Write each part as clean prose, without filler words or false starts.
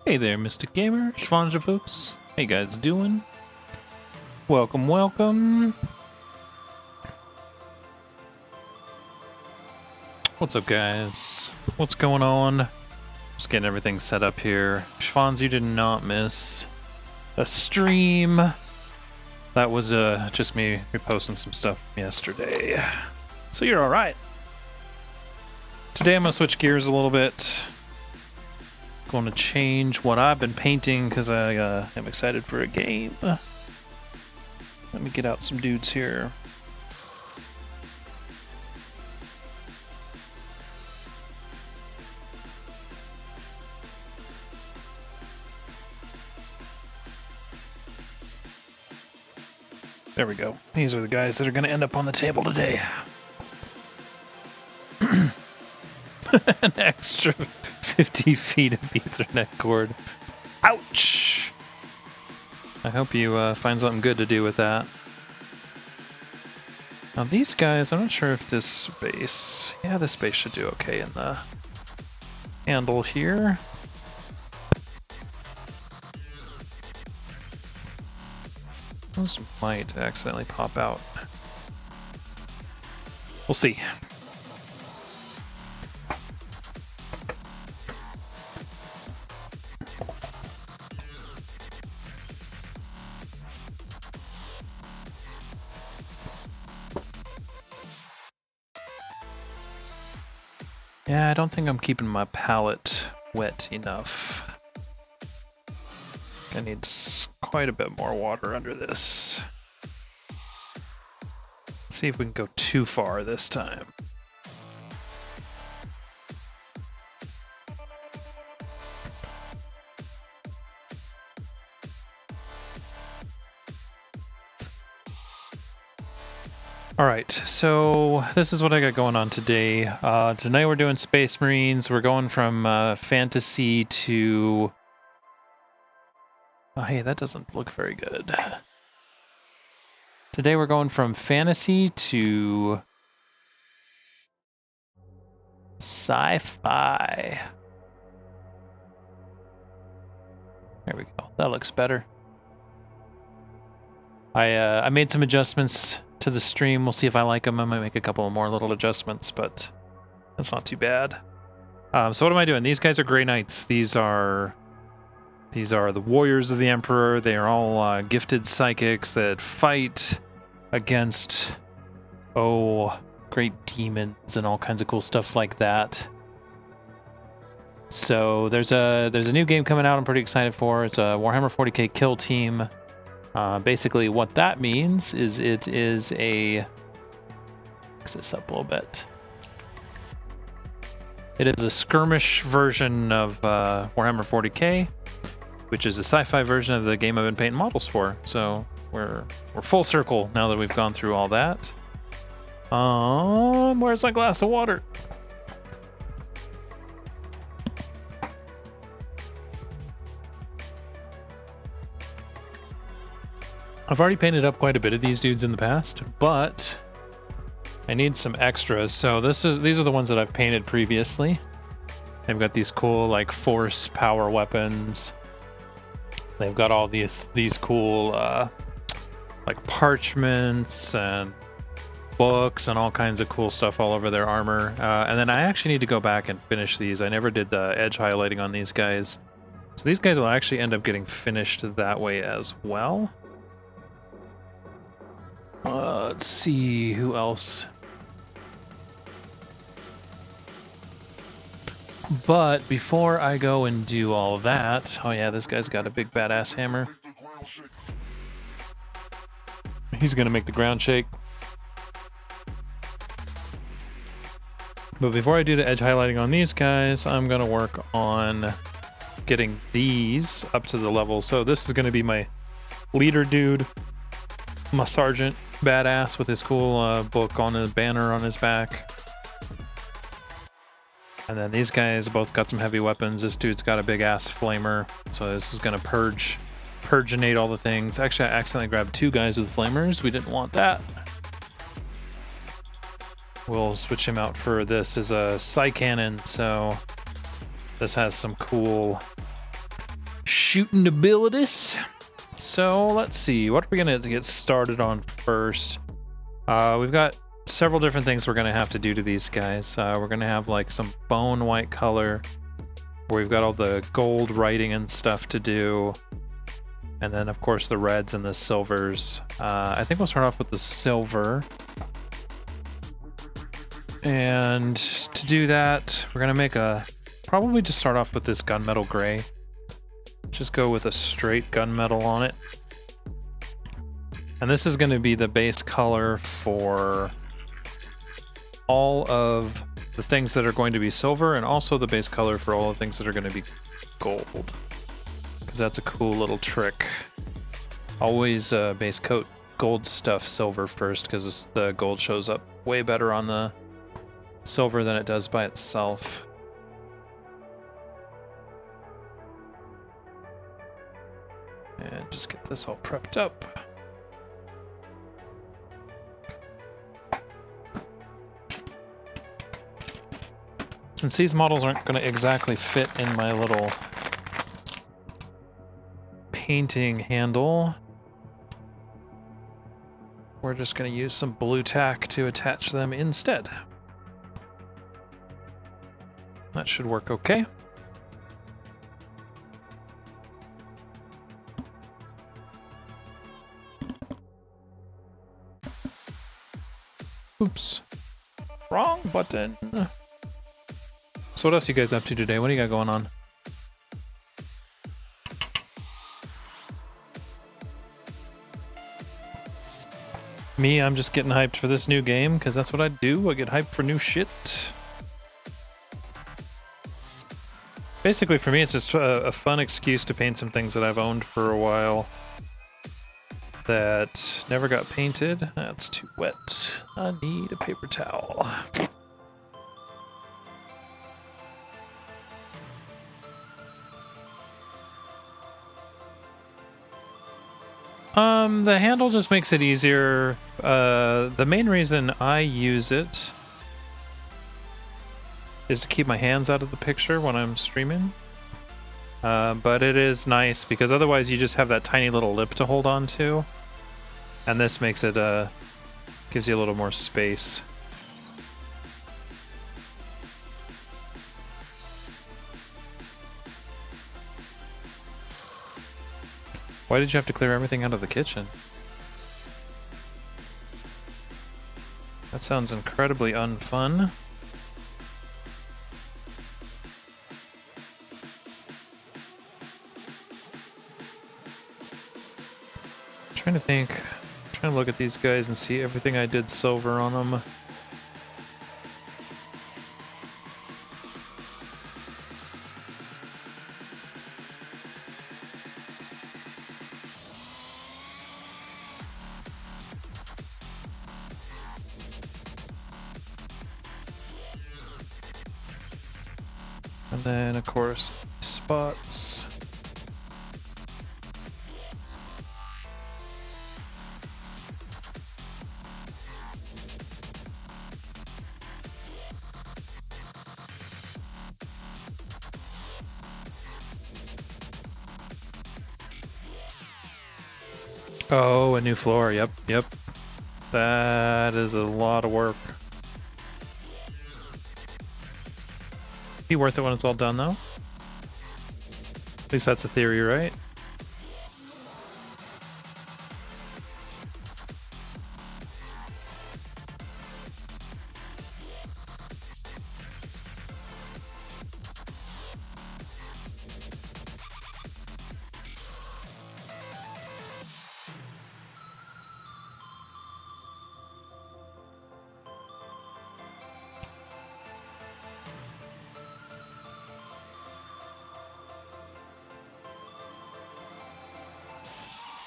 Hey there, Mr. Gamer, Schwanja folks. How you guys doing? Welcome, welcome. What's up, guys? What's going on? Just getting everything set up here. Schwanz, you did not miss a stream. That was just me reposting some stuff from yesterday. So you're alright. Today I'm gonna switch gears a little bit. Going to change what I've been painting because I am excited for a game. Let me get out some dudes here. There we go. These are the guys that are going to end up on the table today. An extra 50 feet of Ethernet cord. Ouch! I hope you find something good to do with that. Now these guys, I'm not sure if this base... Yeah, this base should do okay in the handle here. Those might accidentally pop out. We'll see. Yeah, I don't think I'm keeping my palette wet enough. I need quite a bit more water under this. Let's see if we can go too far this time. Alright, so this is what I got going on today. Tonight we're doing Space Marines. We're going from fantasy to... Oh, hey, that doesn't look very good. Today we're going from fantasy to sci-fi. There we go. That looks better. I made some adjustments to the stream. We'll see if I like them. I might make a couple of more little adjustments, but that's not too bad. So what am I doing? These guys are Grey Knights. These are the warriors of the Emperor. They are all gifted psychics that fight against, great demons and all kinds of cool stuff like that. So there's a new game coming out I'm pretty excited for. It's a Warhammer 40k Kill Team. Basically what that means is it is a... Fix this up a little bit. It is a skirmish version of Warhammer 40k, which is a sci-fi version of the game I've been painting models for. So we're full circle now that we've gone through all that. Where's my glass of water? I've already painted up quite a bit of these dudes in the past, but I need some extras. So these are the ones that I've painted previously. They've got these cool like force power weapons. They've got all these cool like parchments and books and all kinds of cool stuff all over their armor. And then I actually need to go back and finish these. I never did the edge highlighting on these guys. So these guys will actually end up getting finished that way as well. Let's see who else. But before I go and do all of that, oh yeah, this guy's got a big badass hammer. He's gonna make the ground shake. But before I do the edge highlighting on these guys, I'm gonna work on getting these up to the level. So this is gonna be my leader dude, my sergeant badass with his cool book on his banner on his back. And then these guys both got some heavy weapons. This dude's got a big ass flamer, so this is gonna purginate all the things. Actually, I accidentally grabbed two guys with flamers. We didn't want that. We'll switch him out for this as a Psy Cannon, so this has some cool shooting abilities. So let's see, what are we gonna get started on first? We've got several different things we're gonna have to do to these guys. We're gonna have like some bone white color, where we've got all the gold writing and stuff to do. And then of course the reds and the silvers. I think we'll start off with the silver. And to do that, we're gonna make probably just start off with this gunmetal gray. Just go with a straight gunmetal on it. And this is going to be the base color for all of the things that are going to be silver, and also the base color for all the things that are going to be gold. Because that's a cool little trick. Always base coat gold stuff silver first, because the gold shows up way better on the silver than it does by itself. And just get this all prepped up. Since these models aren't going to exactly fit in my little painting handle, we're just going to use some blue tack to attach them instead. That should work okay. Oops. Wrong button. So what else are you guys up to today? What do you got going on? Me, I'm just getting hyped for this new game, because that's what I do. I get hyped for new shit. Basically, for me, it's just a fun excuse to paint some things that I've owned for a while that never got painted. That's too wet. I need a paper towel. The handle just makes it easier. The main reason I use it is to keep my hands out of the picture when I'm streaming. But it is nice because otherwise you just have that tiny little lip to hold on to. And this makes it, gives you a little more space. Why did you have to clear everything out of the kitchen? That sounds incredibly unfun. I'm trying to think. I'm trying to look at these guys and see everything I did silver on them. And then, of course, spots. Oh, a new floor. Yep, yep. That is a lot of work. Be worth it when it's all done, though. At least that's a theory, right?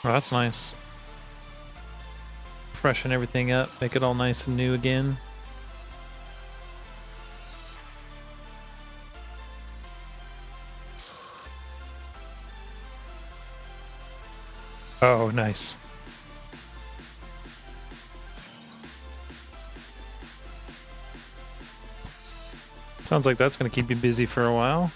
Oh, that's nice. Freshen everything up, make it all nice and new again. Oh, nice. Sounds like that's going to keep you busy for a while.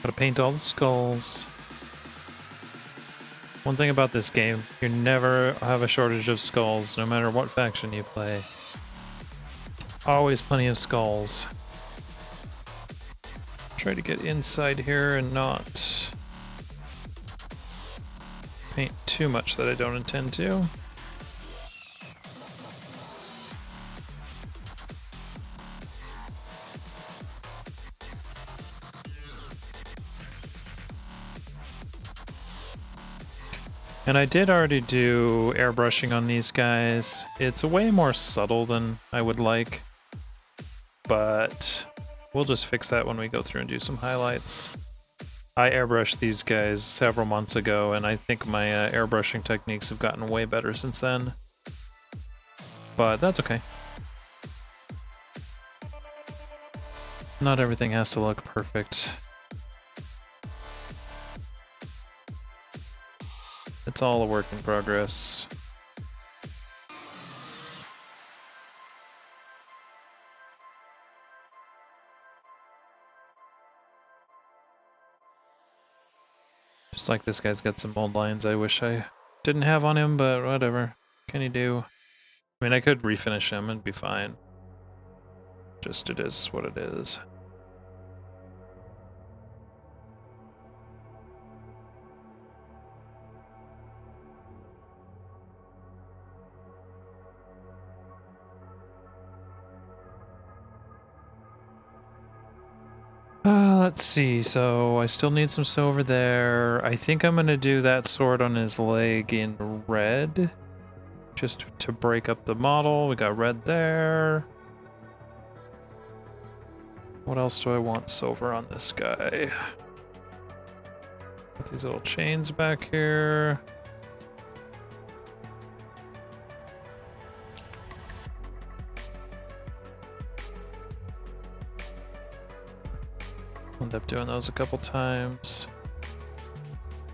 Gotta paint all the skulls. One thing about this game, you never have a shortage of skulls, no matter what faction you play. Always plenty of skulls. Try to get inside here and not paint too much that I don't intend to. And I did already do airbrushing on these guys. It's way more subtle than I would like, but we'll just fix that when we go through and do some highlights. I airbrushed these guys several months ago, and I think my airbrushing techniques have gotten way better since then. But that's okay. Not everything has to look perfect. It's all a work in progress. Just like this guy's got some mold lines I wish I didn't have on him, but whatever. Can you do? I mean, I could refinish him and be fine. Just it is what it is. Let's see, so I still need some silver there. I think I'm gonna do that sword on his leg in red, just to break up the model. We got red there. What else do I want silver on this guy? Put these little chains back here. End up doing those a couple times.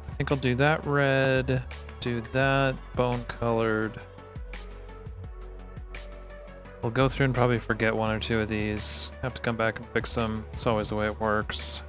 I think I'll do that red, do that bone colored. We'll go through and probably forget one or two of these. Have to come back and fix them. It's always the way it works.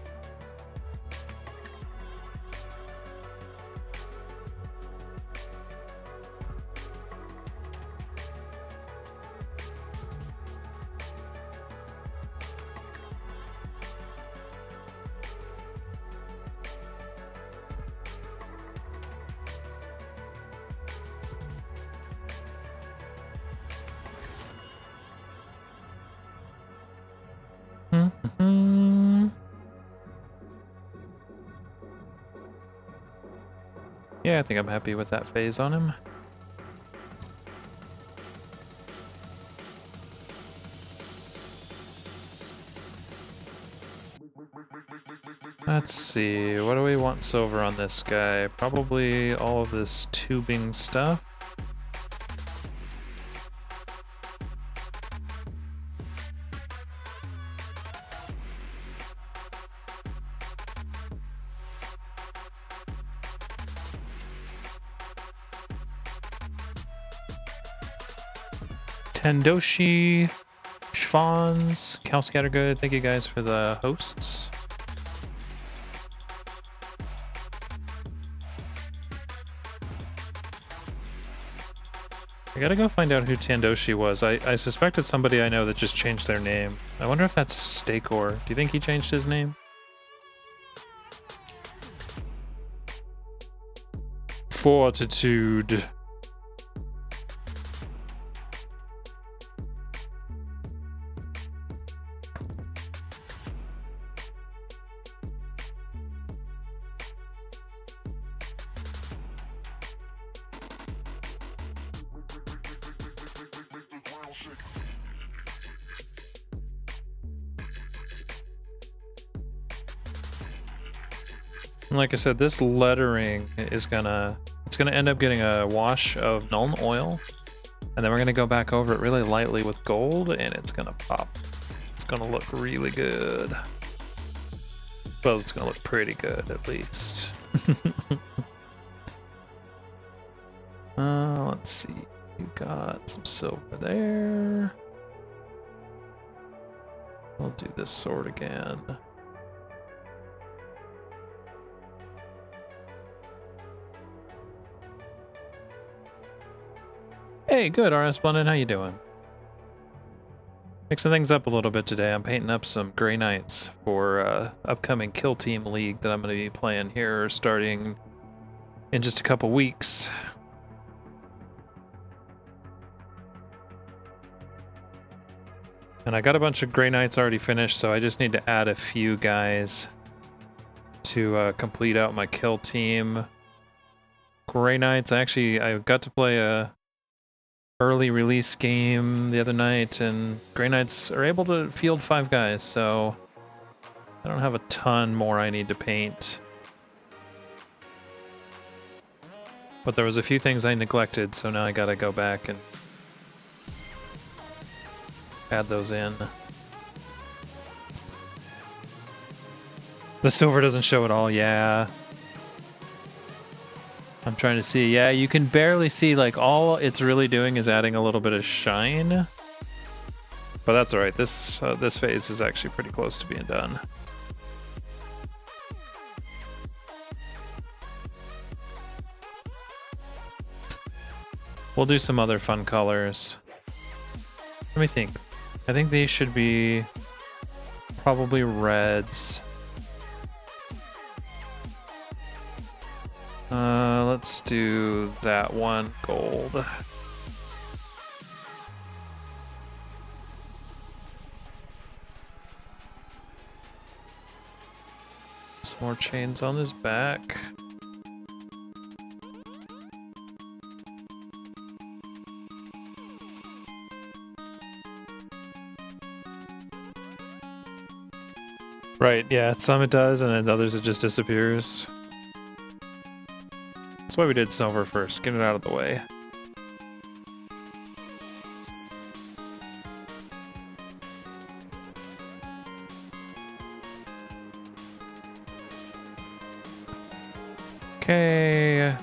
Yeah, I think I'm happy with that phase on him. Let's see, what do we want silver on this guy? Probably all of this tubing stuff. Tendoshi, Schwanz, Cal Scattergood, thank you guys for the hosts. I gotta go find out who Tendoshi was. I suspect it's somebody I know that just changed their name. I wonder if that's Stakor. Do you think he changed his name? Fortitude. Like I said, this lettering is it's gonna end up getting a wash of Nuln Oil, and then we're gonna go back over it really lightly with gold, and it's gonna pop. It's gonna look really good. Well, it's gonna look pretty good, at least. Let's see. You got some silver there. I'll do this sword again. Hey, good, RS Blended, how you doing? Mixing things up a little bit today. I'm painting up some Grey Knights for upcoming Kill Team League that I'm going to be playing here starting in just a couple weeks. And I got a bunch of Grey Knights already finished, so I just need to add a few guys to complete out my kill team. Grey Knights, I got to play a early release game the other night, and Grey Knights are able to field 5 guys, so I don't have a ton more I need to paint. But there was a few things I neglected, so now I gotta go back and add those in. The silver doesn't show at all, yeah. I'm trying to see, yeah, you can barely see, like, all it's really doing is adding a little bit of shine. But that's alright, this phase is actually pretty close to being done. We'll do some other fun colors. Let me think. I think these should be probably reds. Let's do that one, gold. Some more chains on his back. Right, yeah, some it does, and then others it just disappears. That's why we did silver first, get it out of the way. Okay,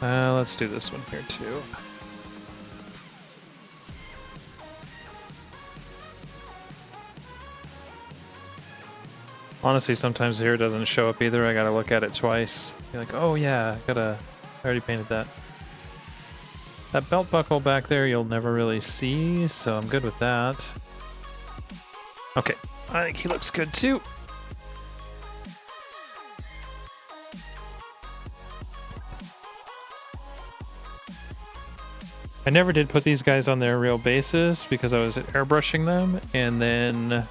let's do this one here too. Honestly, sometimes here it doesn't show up either. I gotta look at it twice. Be like, oh yeah, I already painted that. That belt buckle back there you'll never really see, so I'm good with that. Okay, I think he looks good too. I never did put these guys on their real bases because I was airbrushing them, and then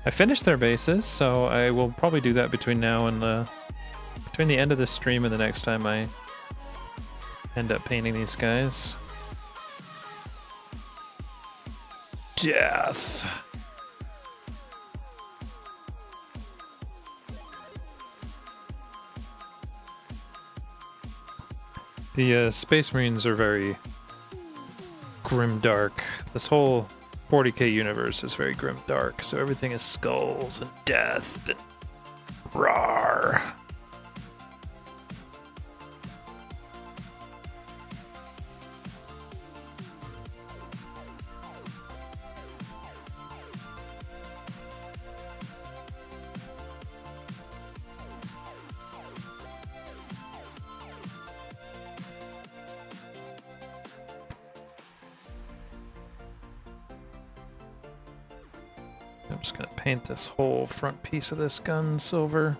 I finished their bases, so I will probably do that between now and between the end of this stream and the next time I end up painting these guys. Death. The Space Marines are very grimdark. This whole 40k universe is very grimdark, so everything is skulls and death and rawr. I'm just gonna paint this whole front piece of this gun silver.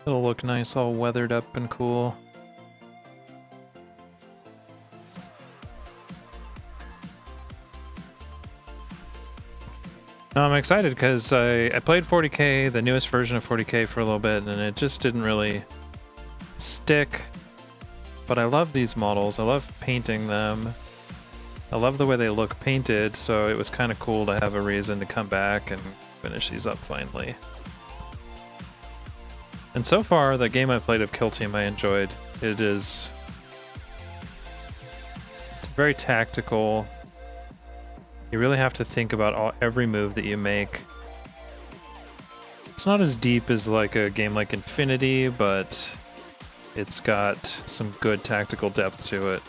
It'll look nice, all weathered up and cool. Now I'm excited because I played 40k, the newest version of 40k for a little bit, and it just didn't really stick. But I love these models, I love painting them. I love the way they look painted, so it was kind of cool to have a reason to come back and finish these up finally. And so far, the game I played of Kill Team I enjoyed. It's very tactical. You really have to think about every move that you make. It's not as deep as like a game like Infinity, but it's got some good tactical depth to it.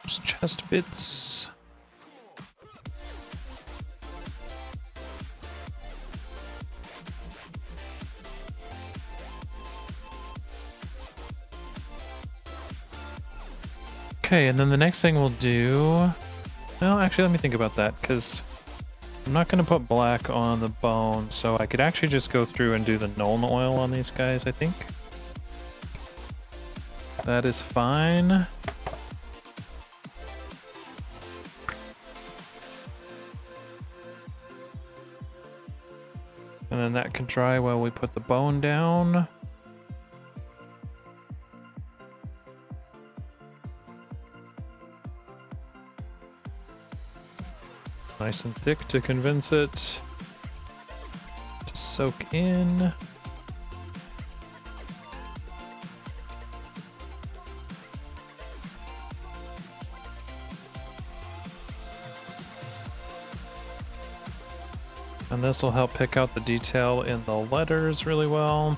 Oops, chest bits. Okay, and then the next thing we'll do... Well, actually, let me think about that, because I'm not going to put black on the bone, so I could actually just go through and do the Nuln Oil on these guys, I think. That is fine. And then that can dry while we put the bone down. Nice and thick to convince it to soak in. And this will help pick out the detail in the letters really well.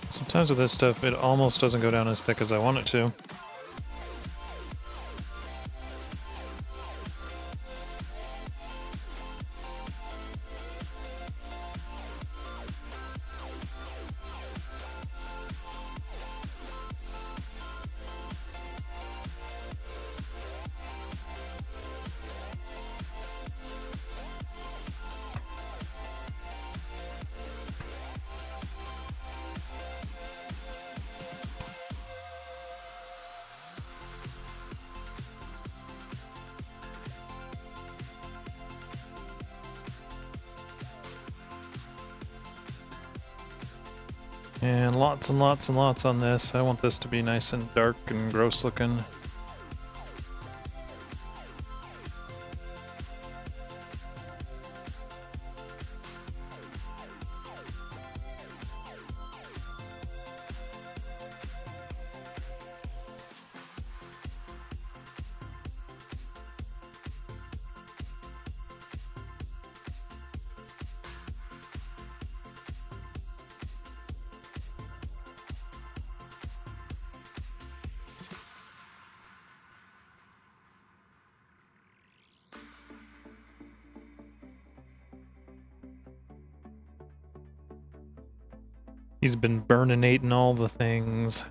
Sometimes with this stuff, it almost doesn't go down as thick as I want it to. And lots and lots and lots on this. I want this to be nice and dark and gross looking. He's been burninating all the things.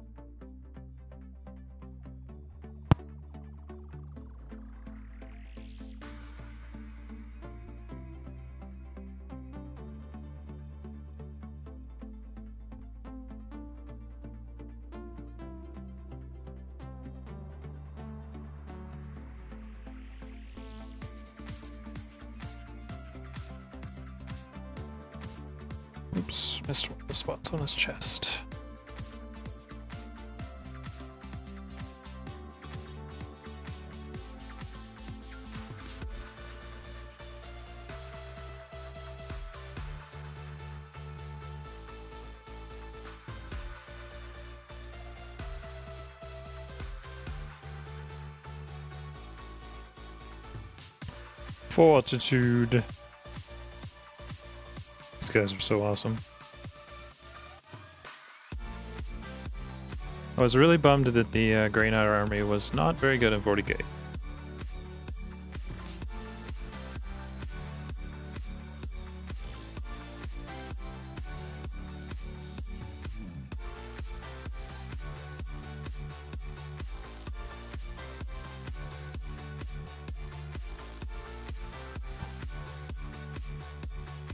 Oops, missed one of the spots on his chest. Fortitude. These guys are so awesome. I was really bummed that the Grey Knight army was not very good in 40k.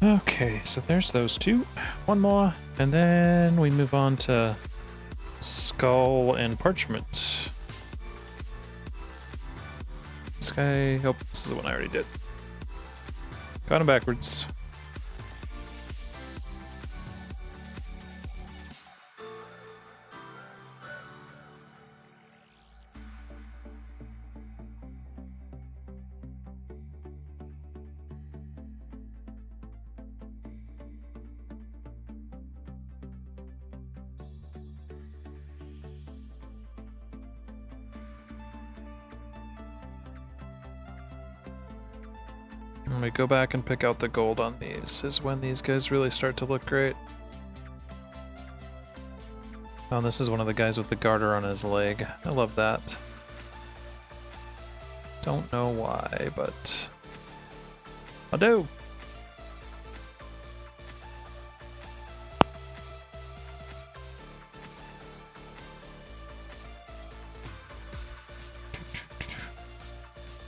Okay, so there's those two. One more, and then we move on to Skull and Parchment. This guy... Oh, this is the one I already did. Got him backwards. When we go back and pick out the gold on these is when these guys really start to look great. Oh, and this is one of the guys with the garter on his leg. I love that. Don't know why, but I do.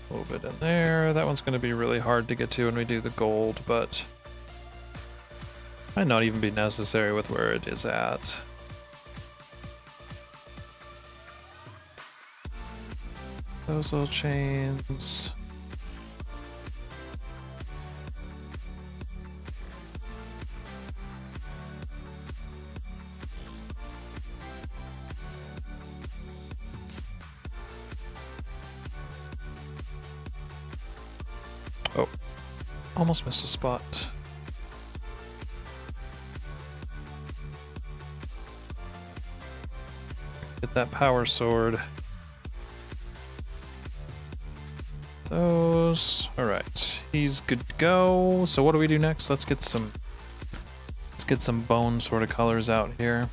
A little bit in there. That one's going to be really hard to get to when we do the gold, but might not even be necessary with where it is at. Those little chains. Oh, almost missed a spot. Get that power sword. Those. Alright, he's good to go. So what do we do next? Let's get some bone sort of colors out here.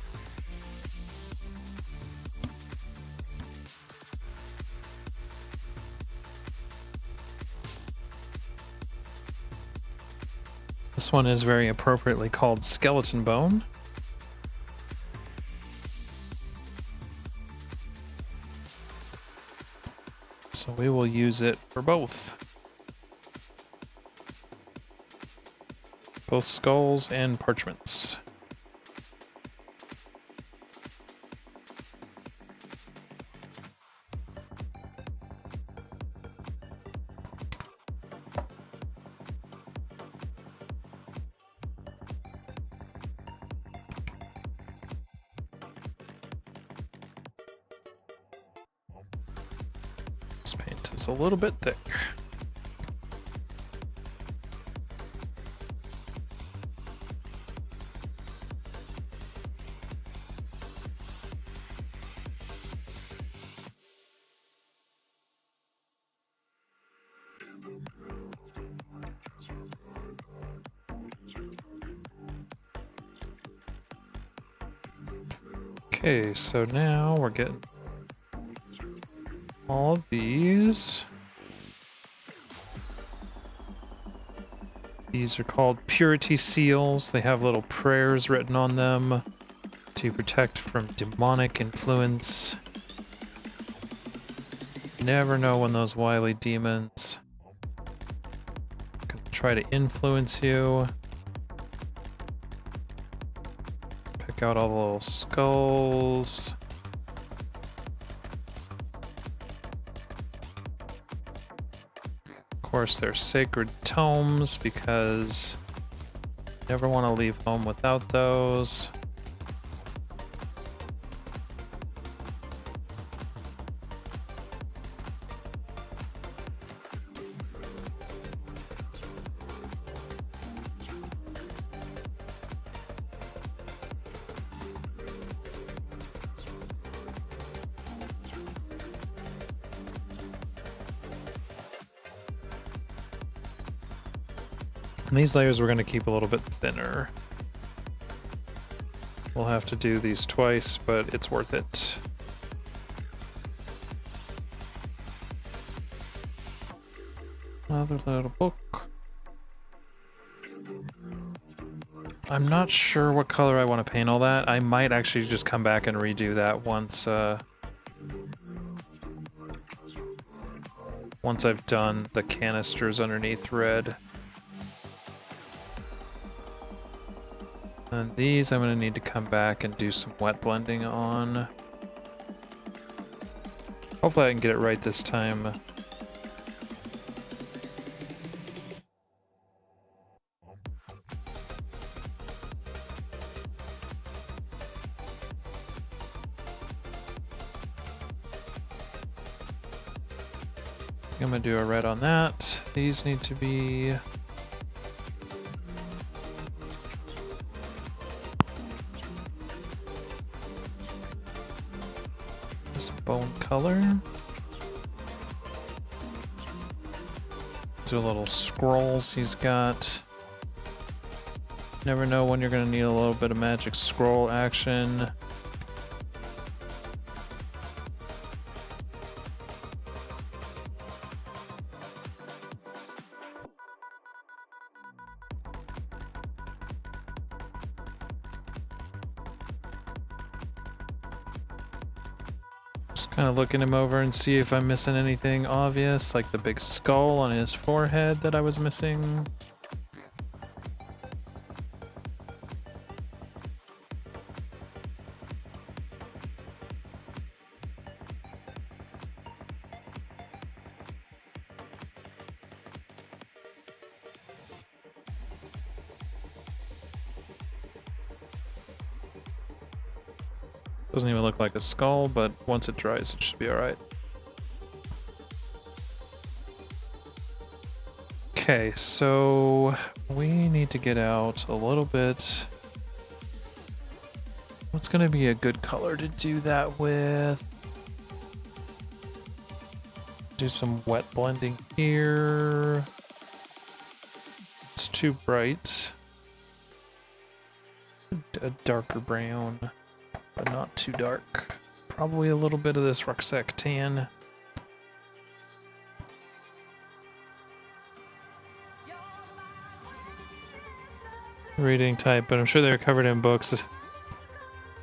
This one is very appropriately called skeleton bone. So we will use it for both. Both skulls and parchments. This paint is a little bit thick. Okay, so now we're getting all of these. These are called purity seals. They have little prayers written on them to protect from demonic influence. You never know when those wily demons can try to influence you. Pick out all the little skulls. Of course, they're sacred tomes because you never want to leave home without those. And these layers we're going to keep a little bit thinner. We'll have to do these twice, but it's worth it. Another little book. I'm not sure what color I want to paint all that. I might actually just come back and redo that once once I've done the canisters underneath red. And these I'm going to need to come back and do some wet blending on. Hopefully I can get it right this time. I'm going to do a red on that. These need to be... bone color. These are little scrolls he's got. Never know when you're gonna need a little bit of magic scroll action. Just kind of looking him over and see if I'm missing anything obvious, like the big skull on his forehead that I was missing. Doesn't even look like a skull, but once it dries, it should be alright. Okay, so we need to get out a little bit. What's going to be a good color to do that with? Do some wet blending here. It's too bright. A darker brown. But not too dark. Probably a little bit of this rucksack tan. Reading type, but I'm sure they're covered in books.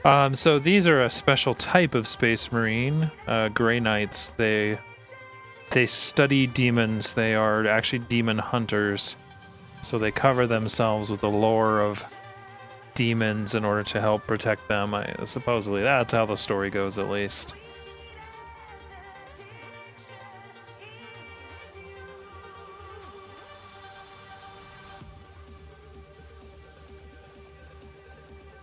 So these are a special type of Space Marine, Grey Knights. They study demons. They are actually demon hunters. So they cover themselves with the lore of demons in order to help protect them. Supposedly that's how the story goes, at least.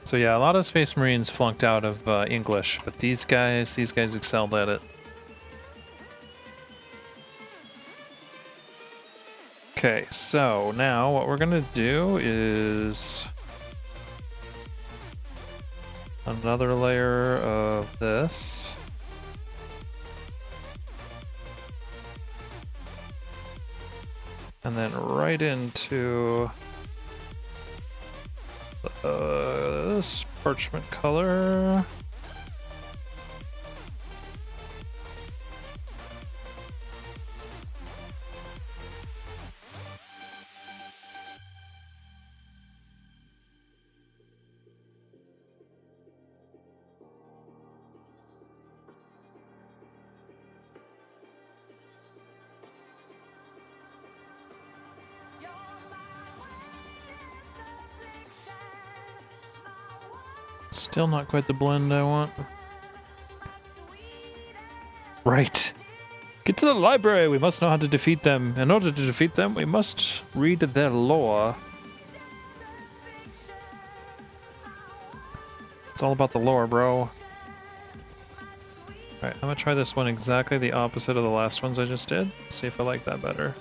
So yeah, a lot of Space Marines flunked out of English, but these guys excelled at it. Okay, so now what we're gonna do is another layer of this. And then right into this parchment color. Still not quite the blend I want. Right. Get to the library! We must know how to defeat them. In order to defeat them, we must read their lore. It's all about the lore, bro. Alright, I'm gonna try this one exactly the opposite of the last ones I just did. See if I like that better.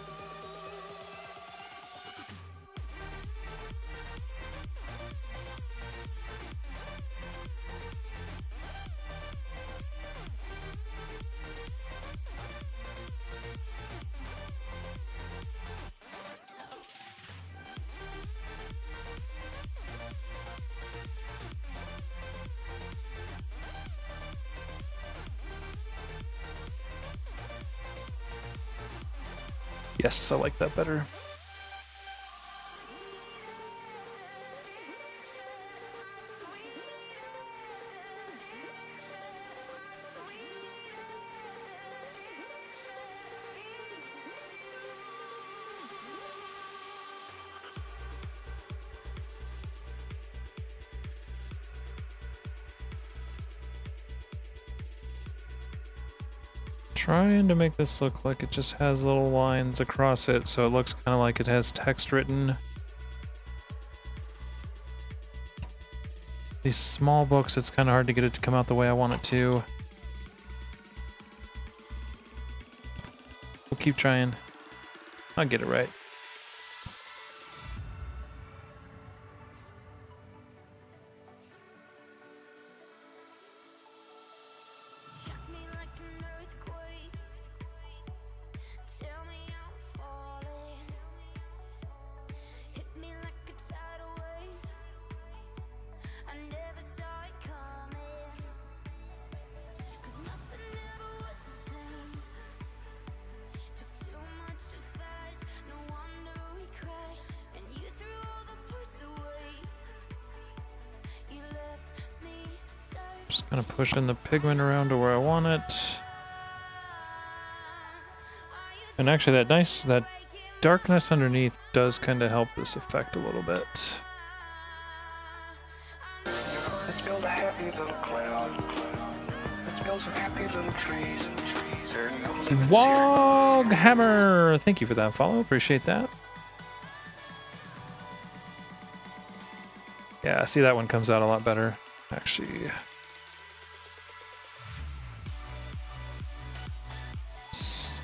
Yes, I like that better. Trying to make this look like it just has little lines across it, so it looks kind of like it has text written. These small books, it's kind of hard to get it to come out the way I want it to. We'll keep trying. I'll get it right. Just kind of pushing the pigment around to where I want it. And actually that darkness underneath does kind of help this effect a little bit. Let's build a happy little cloud. Let's build some happy little trees. Woghammer! Thank you for that follow. Appreciate that. Yeah, see, that one comes out a lot better, actually.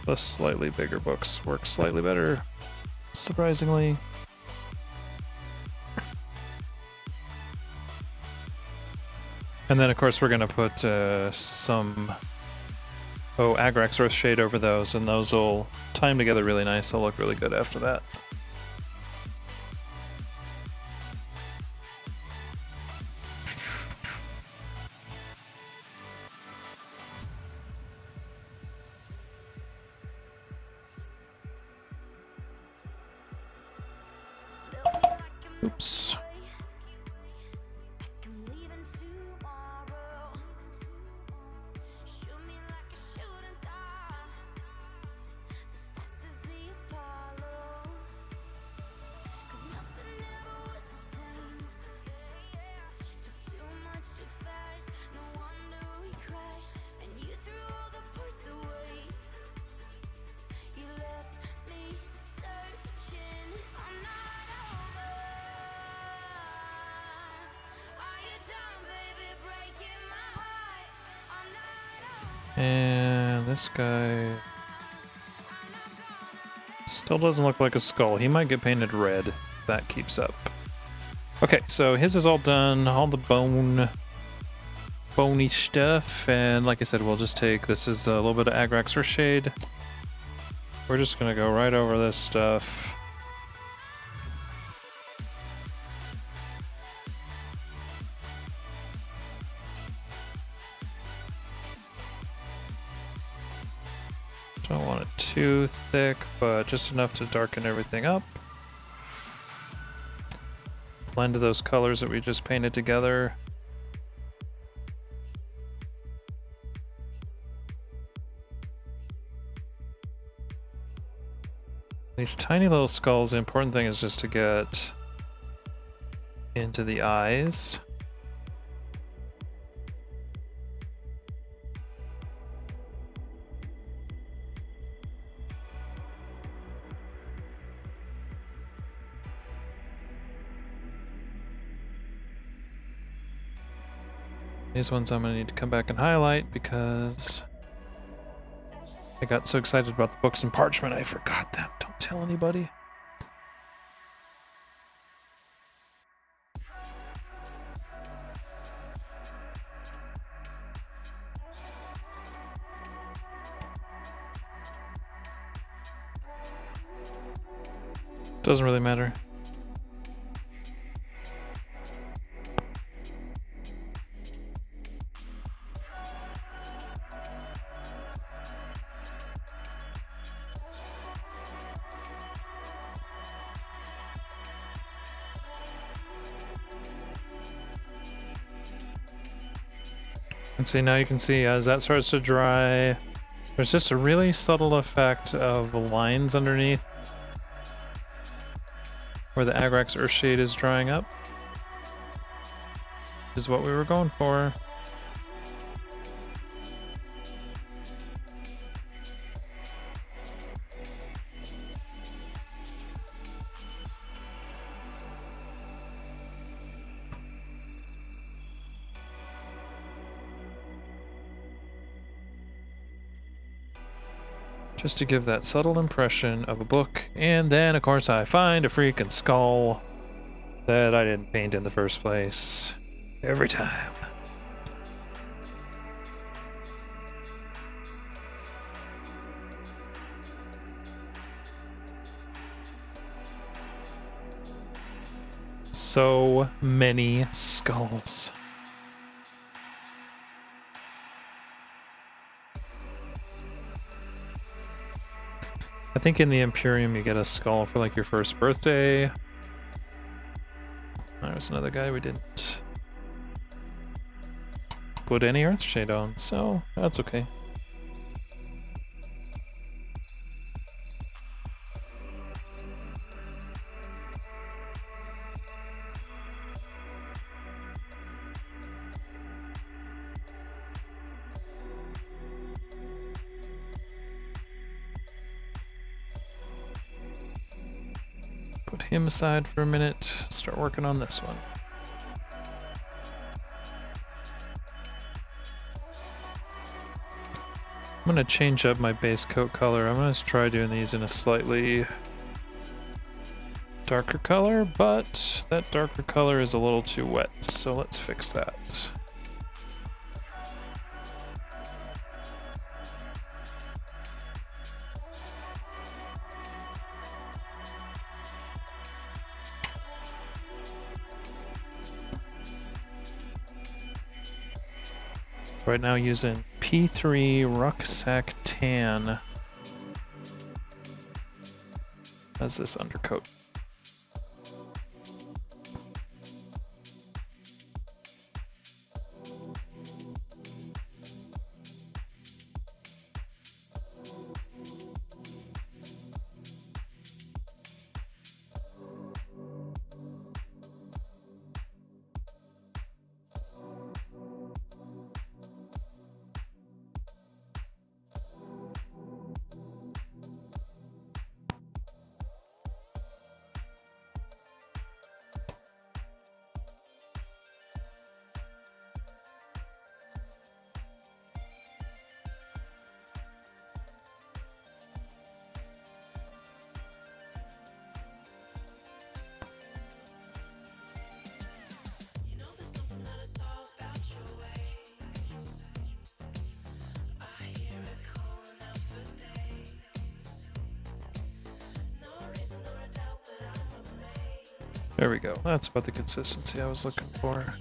The slightly bigger books work slightly better, surprisingly. And then, of course, we're going to put some Agrax Earthshade over those, and those will time together really nice. They'll look really good after that. Oops. And this guy still doesn't look like a skull. He might get painted red if that keeps up. Okay, so his is all done, all the bony stuff, and like I said, we'll just take, this is a little bit of Agrax Earthshade. We're just gonna go right over this stuff. Don't want it too thick, but just enough to darken everything up. Blend those colors that we just painted together. These tiny little skulls, the important thing is just to get into the eyes. These ones I'm going to need to come back and highlight because I got so excited about the books and parchment I forgot them. Don't tell anybody. Doesn't really matter. And see, now you can see as that starts to dry, there's just a really subtle effect of lines underneath where the Agrax Earthshade is drying up. Is what we were going for. Just to give that subtle impression of a book, and then of course I find a freaking skull that I didn't paint in the first place. Every time. So many skulls. I think in the Imperium you get a skull for like your first birthday. There's another guy we didn't. put any Earthshade on, so that's okay. Put him aside for a minute, start working on this one. I'm gonna change up my base coat color. I'm gonna try doing these in a slightly darker color, but that darker color is a little too wet, so let's fix that. Right now using P3 Rucksack Tan as this undercoat. There we go. That's about the consistency I was looking for.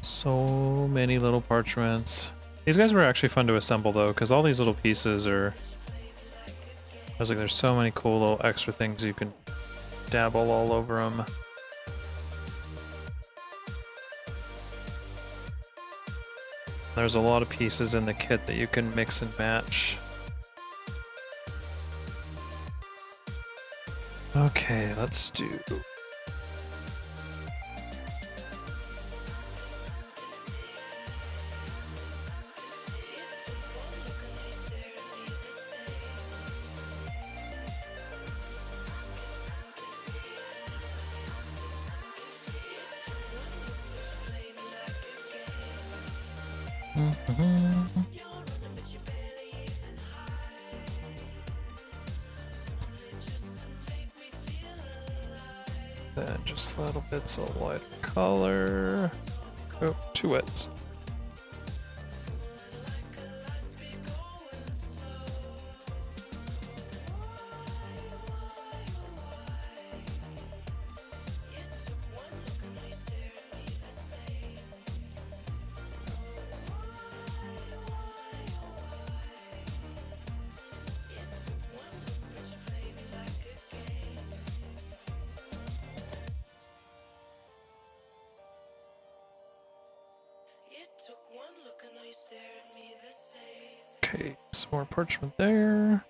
So many little parchments. These guys were actually fun to assemble though, because all these little pieces are... I was like, there's so many cool little extra things you can dabble all over them. There's a lot of pieces in the kit that you can mix and match. Okay, let's do... Then just little bits of light color. Oh, too wet. Okay, some more parchment there.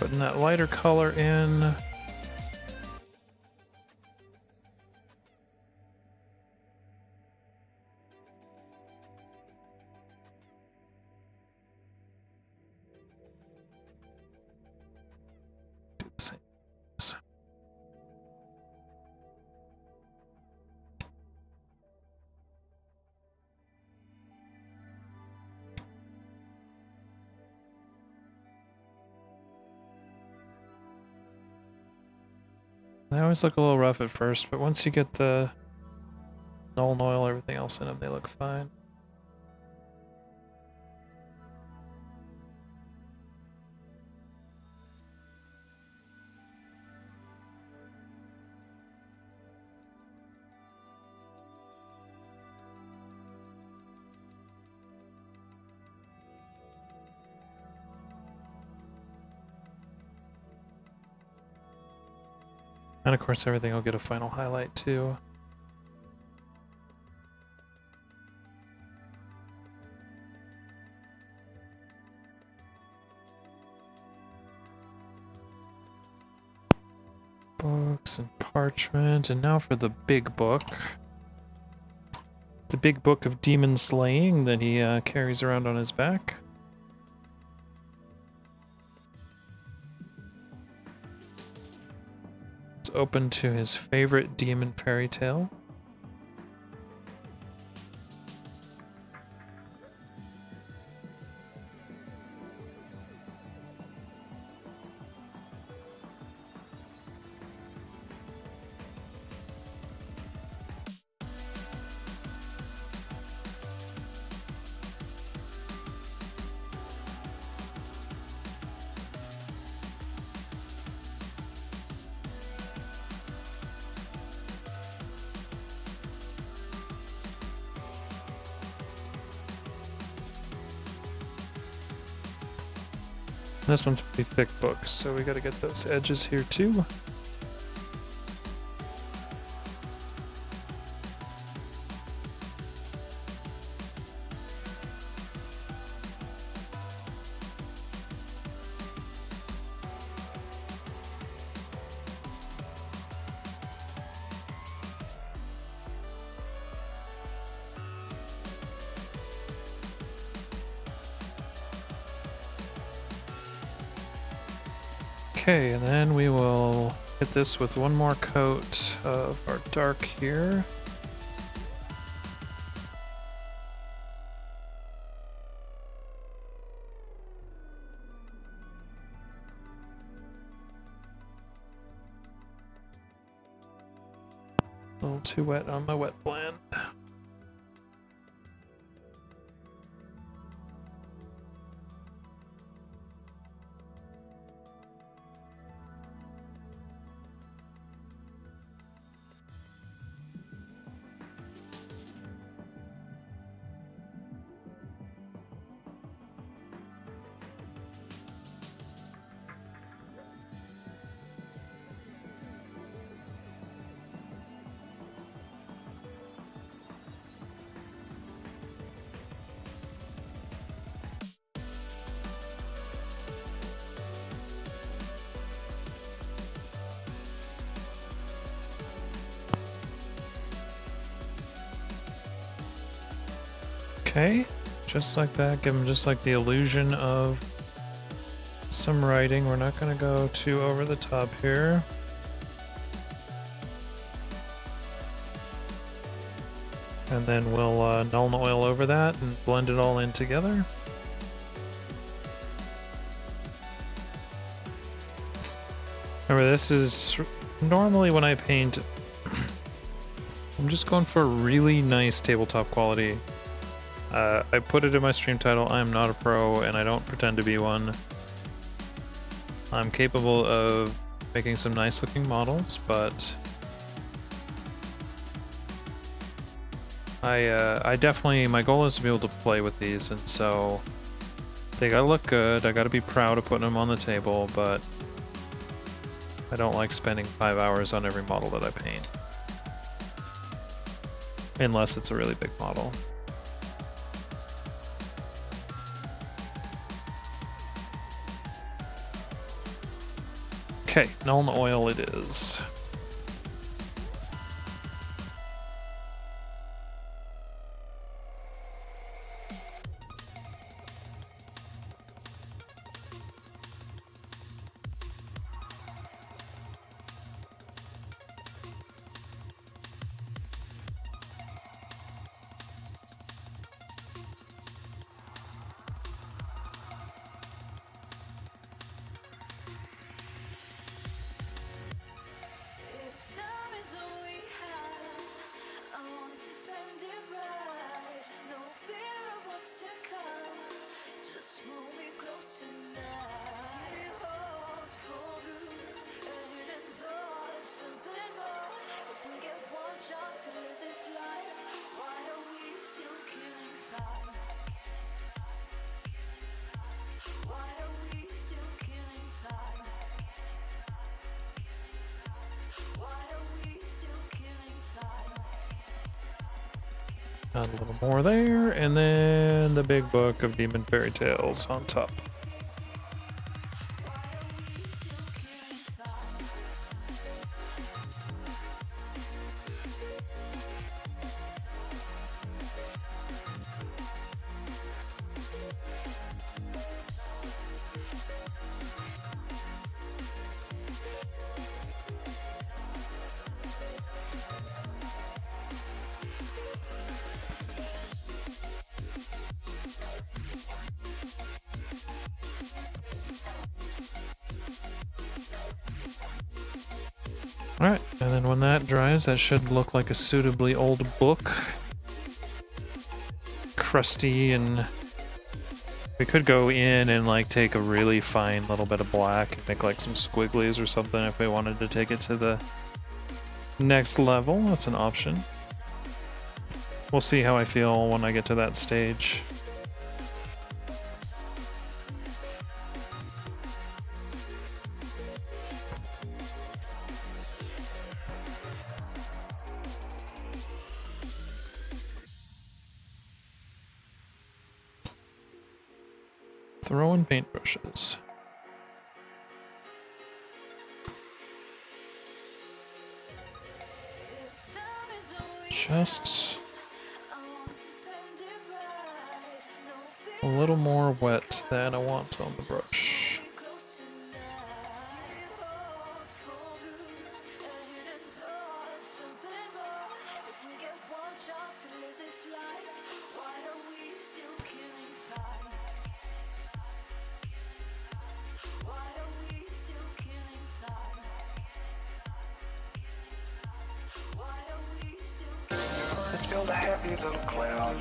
Putting that lighter color in. Do the same. They always look a little rough at first, but once you get the Nuln Oil, everything else in them, they look fine. And of course everything will get a final highlight too. Books and parchment, and now for the big book. The big book of demon slaying that he carries around on his back. Open to his favorite demon fairy tale. This one's a pretty thick book, so we gotta get those edges here too. Okay, and then we will hit this with one more coat of our dark here. A little too wet on my wet blend. Okay, just like that, give them just like the illusion of some writing. We're not going to go too over the top here. And then we'll Nuln Oil over that and blend it all in together. Remember, this is normally when I paint, I'm just going for really nice tabletop quality. I put it in my stream title, I am not a pro and I don't pretend to be one. I'm capable of making some nice looking models, but I definitely, my goal is to be able to play with these, and so they gotta look good, I gotta be proud of putting them on the table, but I don't like spending 5 hours on every model that I paint. Unless it's a really big model. Okay, Nuln Oil it is. If time is all we have, I want to spend it right. No fear of what's to come. Just hold me close tonight. It holds pull through a hidden door. It's something more. If we get one chance to live this life, why are we still killing time? Why are we still killing time? Why are we still killing time? Got a little more there, and then the big book of Demon Fairy Tales on top. Why are we still killing time? Alright, and then when that dries, that should look like a suitably old book. Crusty, and we could go in and like take a really fine little bit of black and make like some squigglies or something if we wanted to take it to the next level. That's an option. We'll see how I feel when I get to that stage. Throwing paintbrushes. If time is all we Just I want to spend it right. No a fear little more wet than I want on the brush. be close tonight. It holds pull through a hidden door. It's something more. If we get one chance to live this life, why are we still killing time? Why are we still killing time? Why are we still Let's build a happy little cloud.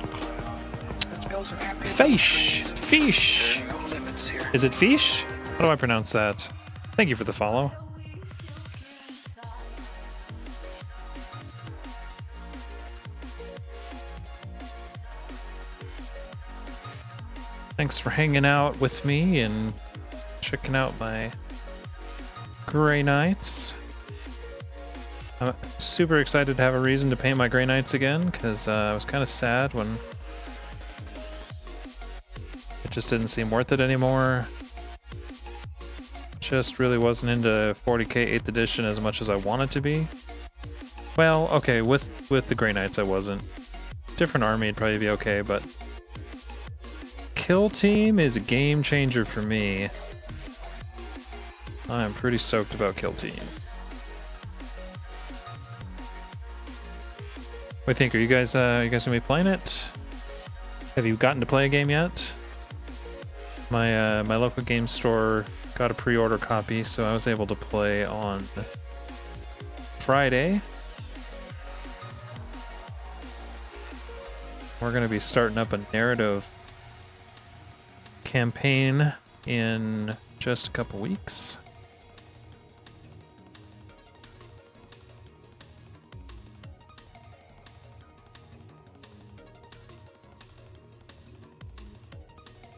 Let's build some happy Fish! Fish! There are no limits here. Is it fish? How do I pronounce that? Thank you for the follow. are we still killing time? Thanks for hanging out with me and checking out my Grey Knights. I'm super excited to have a reason to paint my Grey Knights again, because I was kind of sad when it just didn't seem worth it anymore. Just really wasn't into 40k 8th edition as much as I wanted to be. Well, okay, with the Grey Knights I wasn't. Different army would probably be okay, but Kill Team is a game changer for me. I'm pretty stoked about Kill Team. What do you think? Are you guys gonna be playing it? Have you gotten to play a game yet? My my local game store got a pre-order copy, so I was able to play on Friday. We're gonna be starting up a narrative campaign in just a couple weeks.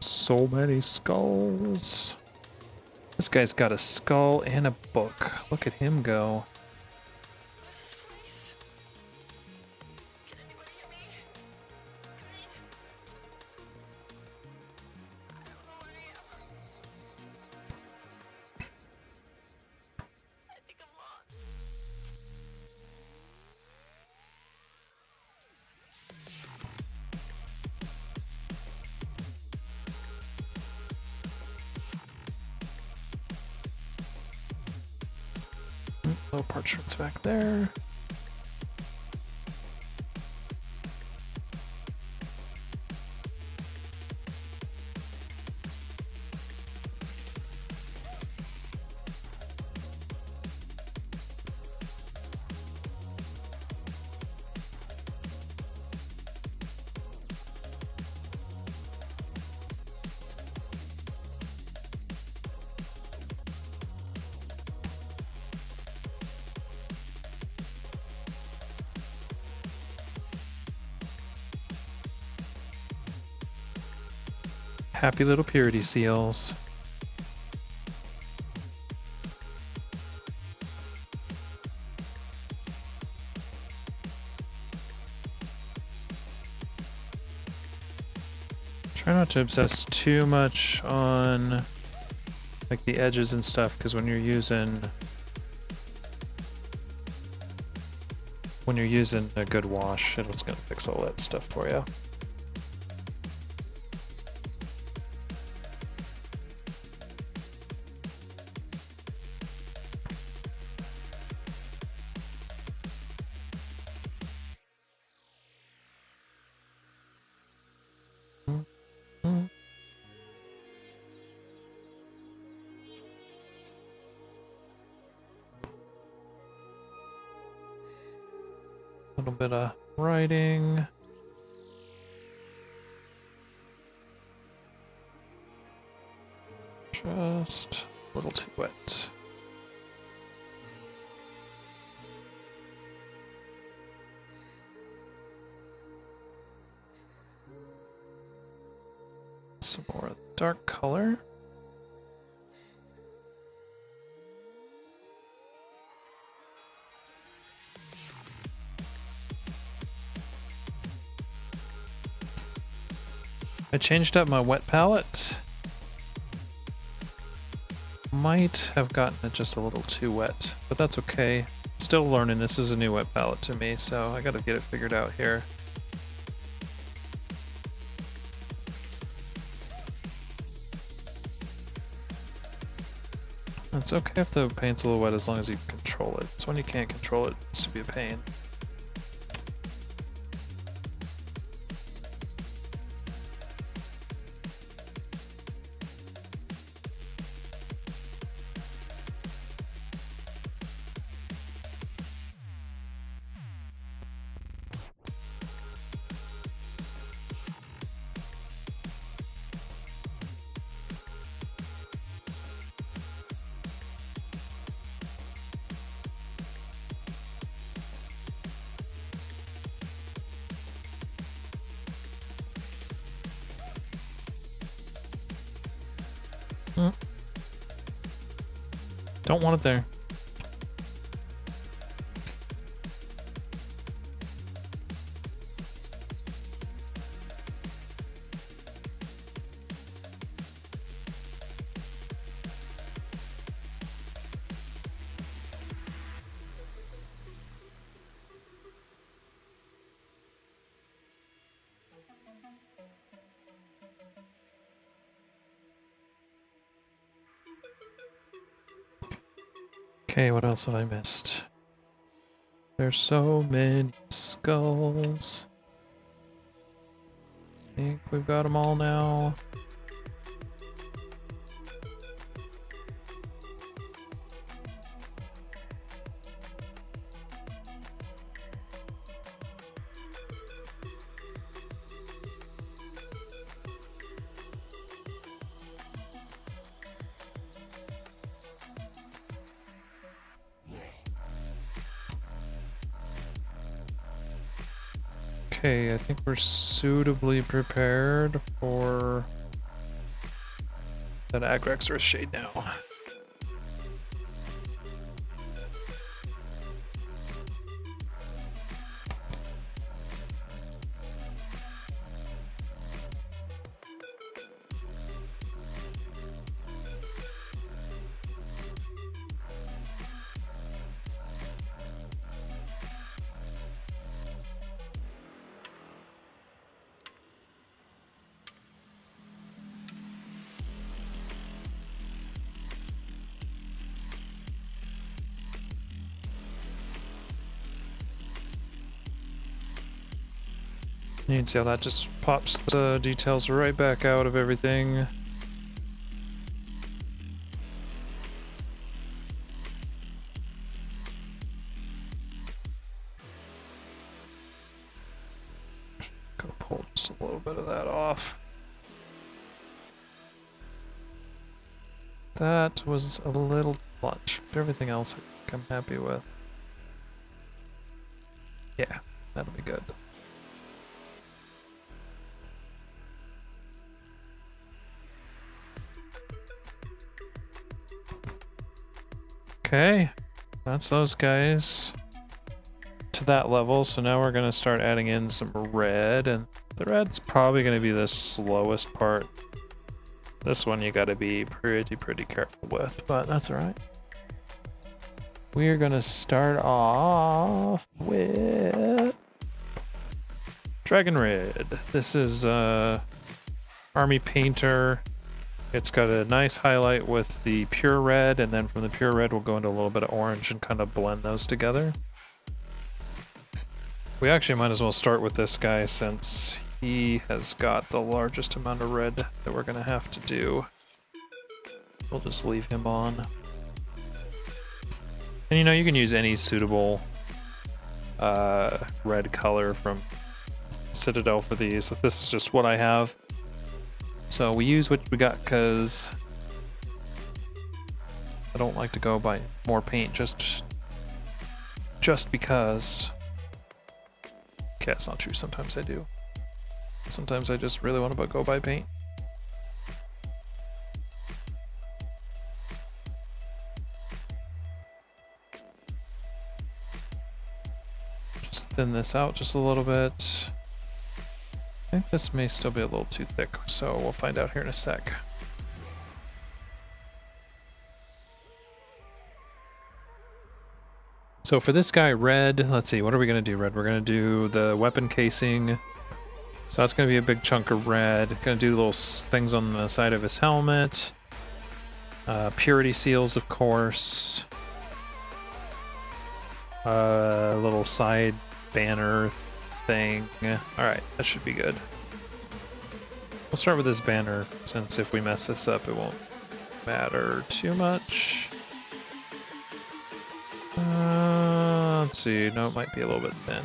So many skulls. This guy's got a skull and a book. Look at him go. Low parchment's back there. Happy little purity seals. Try not to obsess too much on like the edges and stuff, because when you're using a good wash, it's gonna fix all that stuff for you. A little bit of writing. Just a little too wet. Some more dark color. I changed up my wet palette. Might have gotten it just a little too wet, but that's okay. Still learning. This is a new wet palette to me, so I gotta get it figured out here. It's okay if the paint's a little wet as long as you control it. It's when you can't control it, it's to be a pain. Don't want it there. Okay, what else have I missed? There's so many skulls. I think we've got them all now. Okay, I think we're suitably prepared for that Agrex Earth Shade now. You can see how that just pops the details right back out of everything. Gonna pull just a little bit of that off. That was a little much, but everything else I think I'm happy with. Yeah, that'll be good. Okay, that's those guys to that level. So now we're gonna start adding in some red, and the red's probably gonna be the slowest part. This one you gotta be pretty careful with, but that's alright. We're gonna start off with Dragon Red. This is Army Painter. It's got a nice highlight with the pure red, and then from the pure red we'll go into a little bit of orange and kind of blend those together. We actually might as well start with this guy since he has got the largest amount of red that we're gonna have to do. We'll just leave him on. And you know, you can use any suitable red color from Citadel for these. So this is just what I have. So we use what we got because I don't like to go buy more paint just because. Okay, that's not true. Sometimes I do. Sometimes I just really want to go buy paint. Just thin this out just a little bit. I think this may still be a little too thick, so we'll find out here in a sec. So for this guy, red, let's see, what are we going to do, red? We're going to do the weapon casing. So that's going to be a big chunk of red. Going to do little things on the side of his helmet. Purity seals, of course. Little side banner thing. Alright, that should be good. We'll start with this banner, since if we mess this up, it won't matter too much. Let's see, no, it might be a little bit thin.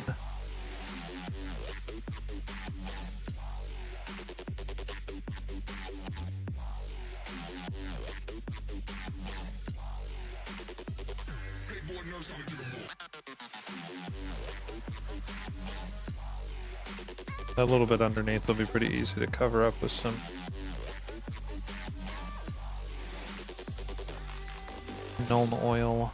That little bit underneath will be pretty easy to cover up with some Nuln Oil.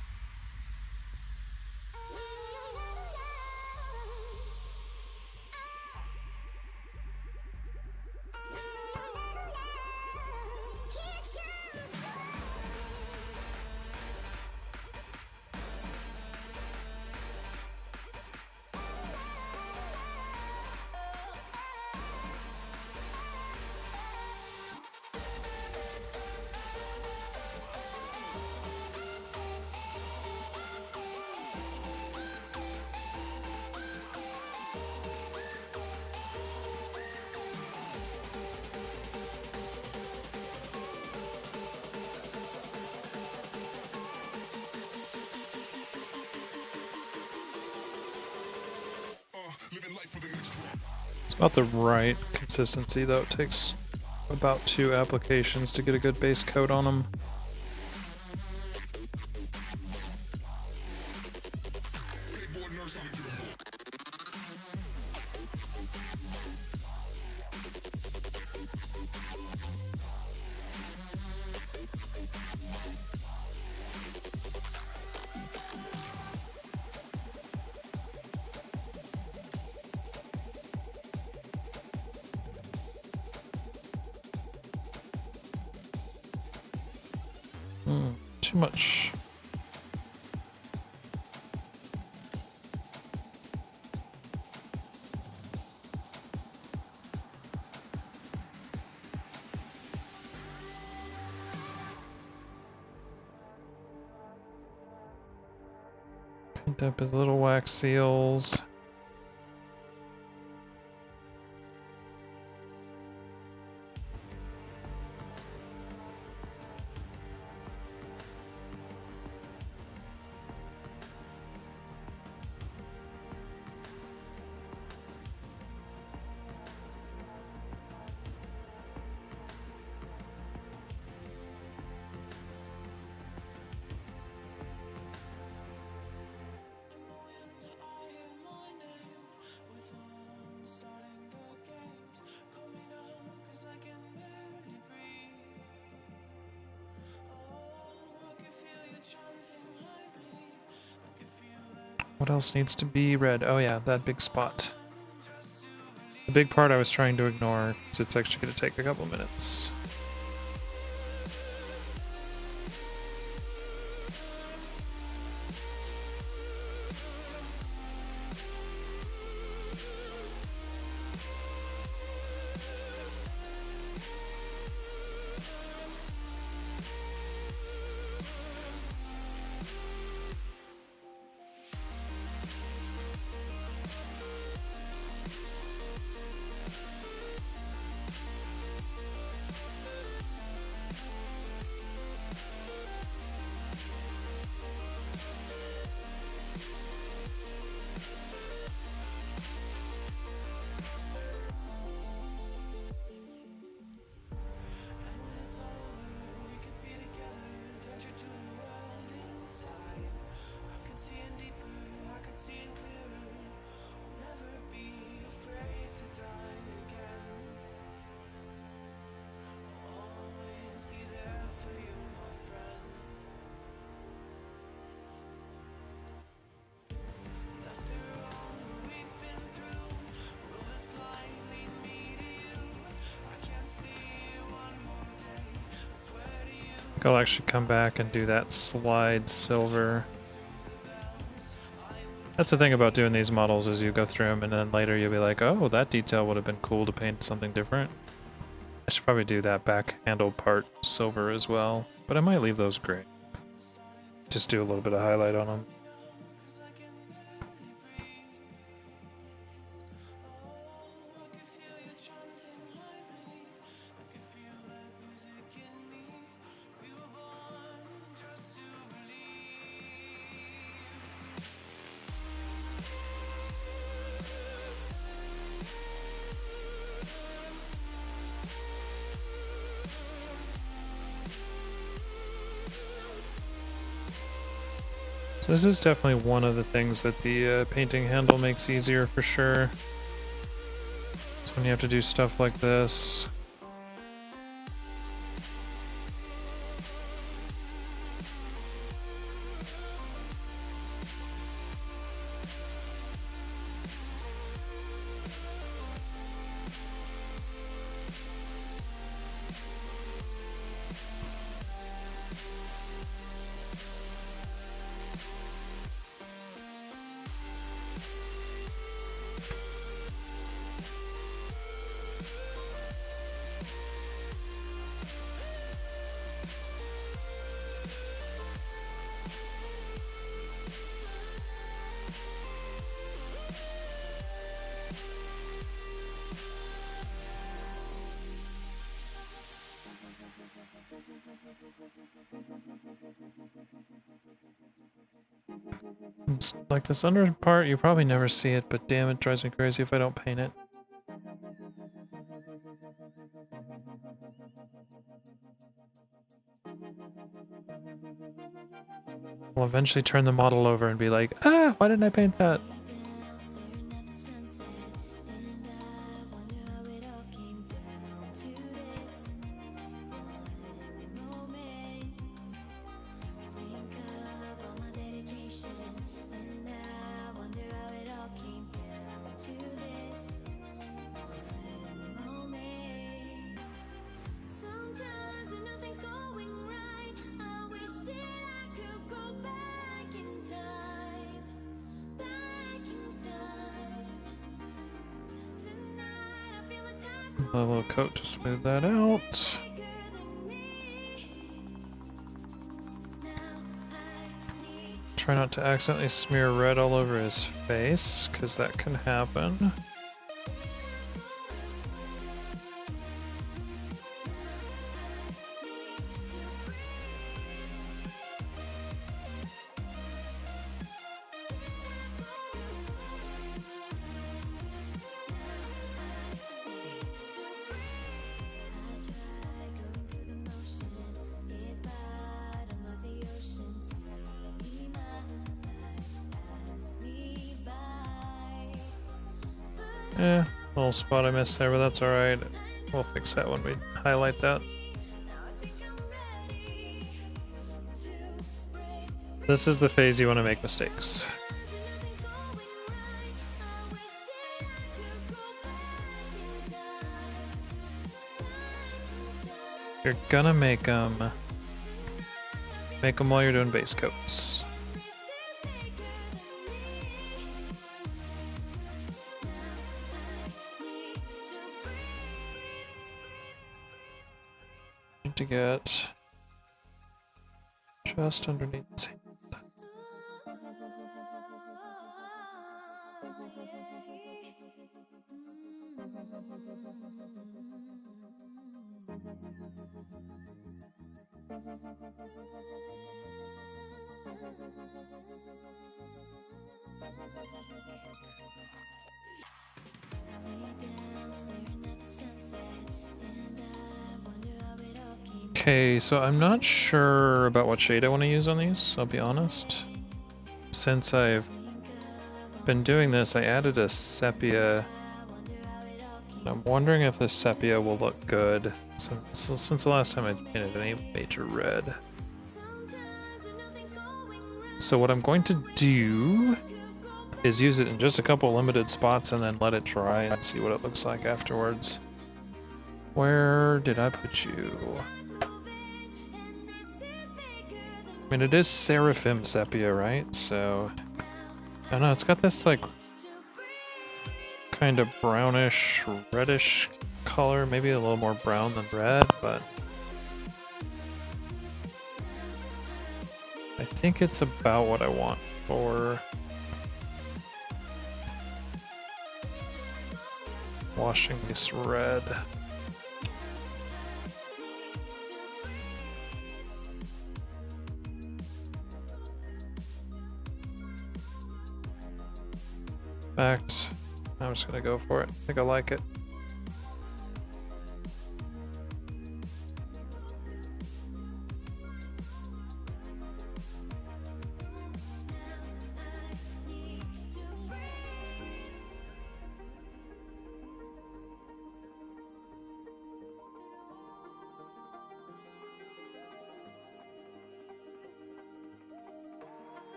It's about the right consistency, though. It takes about 2 applications to get a good base coat on them. Too much. Paint up his little wax seals. What else needs to be red? Oh yeah, that big spot. The big part I was trying to ignore, because it's actually going to take a couple minutes. I'll actually come back and do that slide silver. That's the thing about doing these models is you go through them and then later you'll be like, oh, that detail would have been cool to paint something different. I should probably do that back handle part silver as well, but I might leave those gray. Just do a little bit of highlight on them. So this is definitely one of the things that the painting handle makes easier for sure. So when you have to do stuff like this. Like this under part, you probably never see it, but damn, it drives me crazy if I don't paint it. I'll eventually turn the model over and be like, ah, why didn't I paint that? A little coat to smooth that out. Try not to accidentally smear red all over his face, because that can happen. Little spot I missed there, but that's alright. We'll fix that when we highlight that. This is the phase you want to make mistakes. You're gonna make them while you're doing base coats. Need to get just underneath this hand. Okay, so I'm not sure about what shade I want to use on these, I'll be honest. Since I've been doing this, I added a sepia. I'm wondering if this sepia will look good since the last time I painted any major red. So what I'm going to do is use it in just a couple limited spots and then let it dry and see what it looks like afterwards. Where did I put you? I mean, it is Seraphim Sepia, right? So, I don't know, it's got this, like, kind of brownish, reddish color. Maybe a little more brown than red, but I think it's about what I want for washing this red. In fact, I'm just gonna go for it. I think I like it.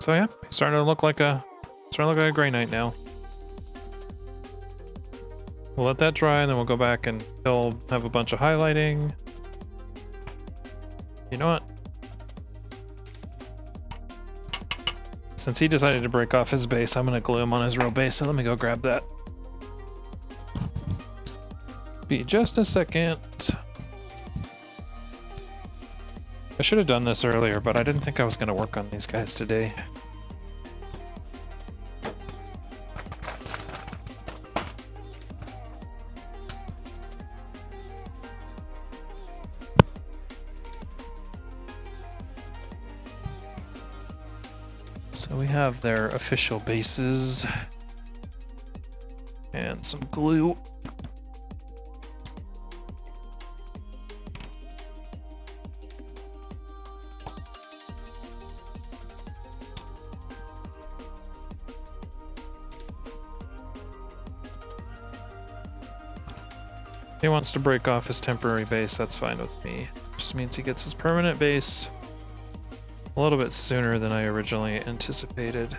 So yeah, starting to look like a Grey Knight now. We'll let that dry, and then we'll go back and he'll have a bunch of highlighting. You know what? Since he decided to break off his base, I'm gonna glue him on his real base, so let me go grab that. Be just a second. I should have done this earlier, but I didn't think I was gonna work on these guys today. So we have their official bases and some glue. He wants to break off his temporary base, that's fine with me. Just means he gets his permanent base a little bit sooner than I originally anticipated.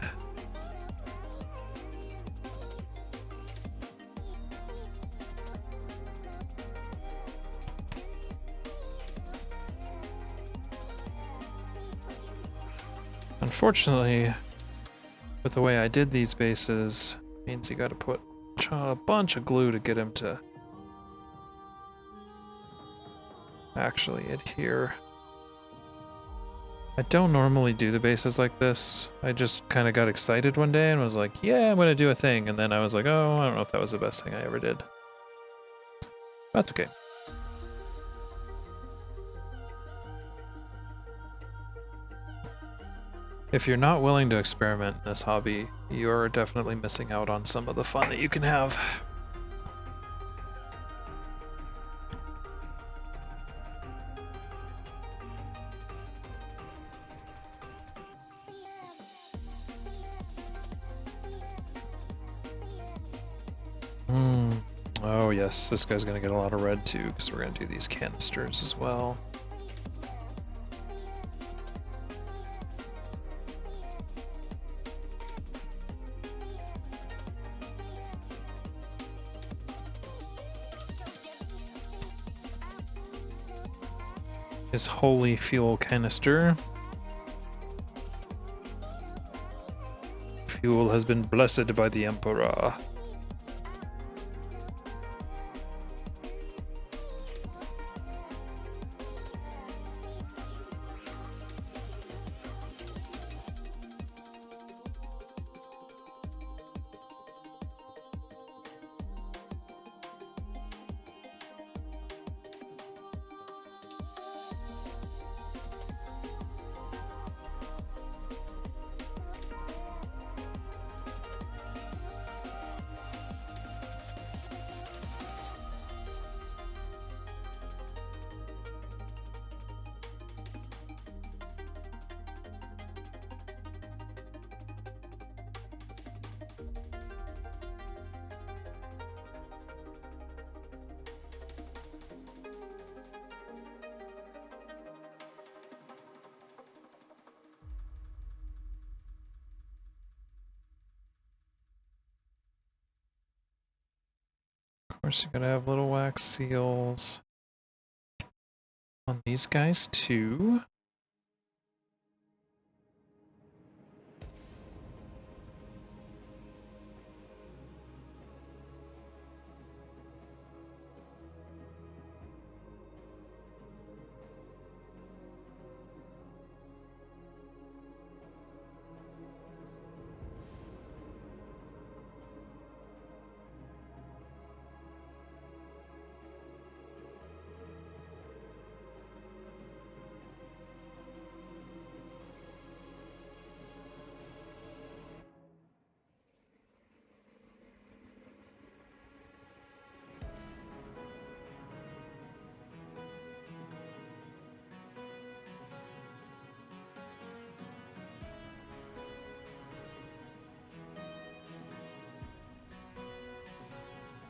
Unfortunately, with the way I did these bases, means you gotta put a bunch of glue to get him to actually adhere. I don't normally do the bases like this. I just kind of got excited one day and was like, yeah, I'm gonna do a thing. And then I was like, oh, I don't know if that was the best thing I ever did. That's okay. If you're not willing to experiment in this hobby, you're definitely missing out on some of the fun that you can have. Oh yes, this guy's gonna get a lot of red too, because we're gonna do these canisters as well. his holy fuel canister. Fuel has been blessed by the Emperor. Of course, you gotta have little wax seals on these guys too.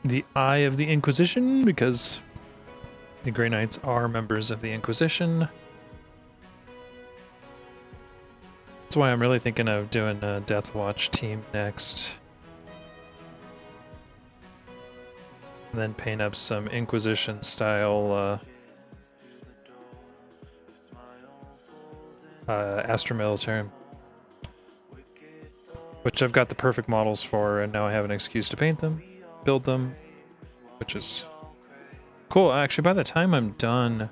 The Eye of the Inquisition, because the Grey Knights are members of the Inquisition. That's why I'm really thinking of doing a Death Watch team next. And then paint up some Inquisition style Astra Militarum. Which I've got the perfect models for, and now I have an excuse to paint them, build them, which is cool. Actually, by the time I'm done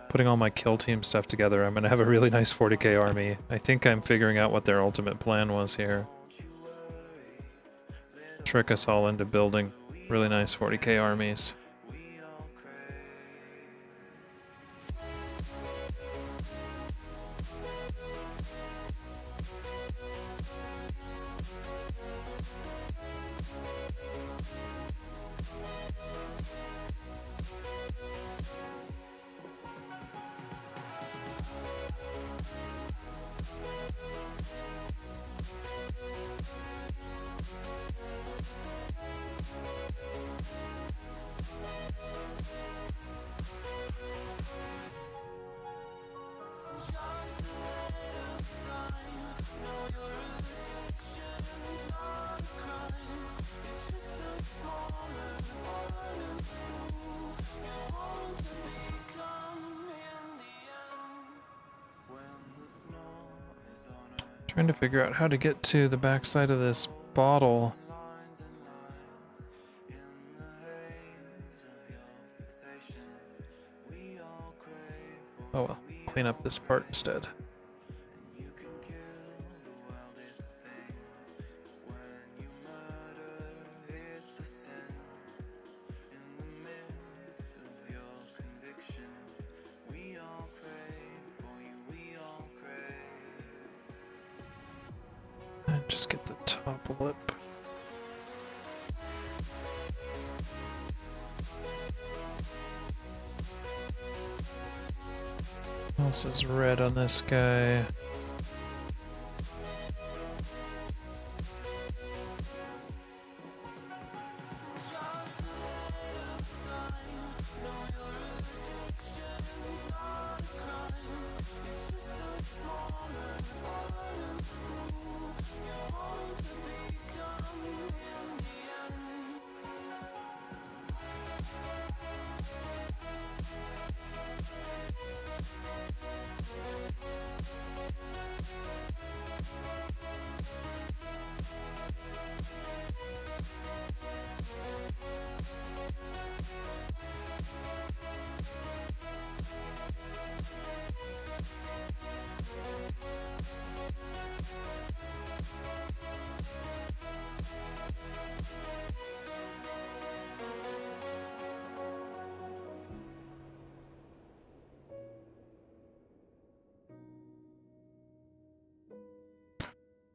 putting all my kill team stuff together, I'm going to have a really nice 40k army. I think I'm figuring out what their ultimate plan was here. Trick us all into building really nice 40k armies. Trying to figure out how to get to the backside of this bottle. Oh well, clean up this part instead. And just get the top lip. What else is red on this guy?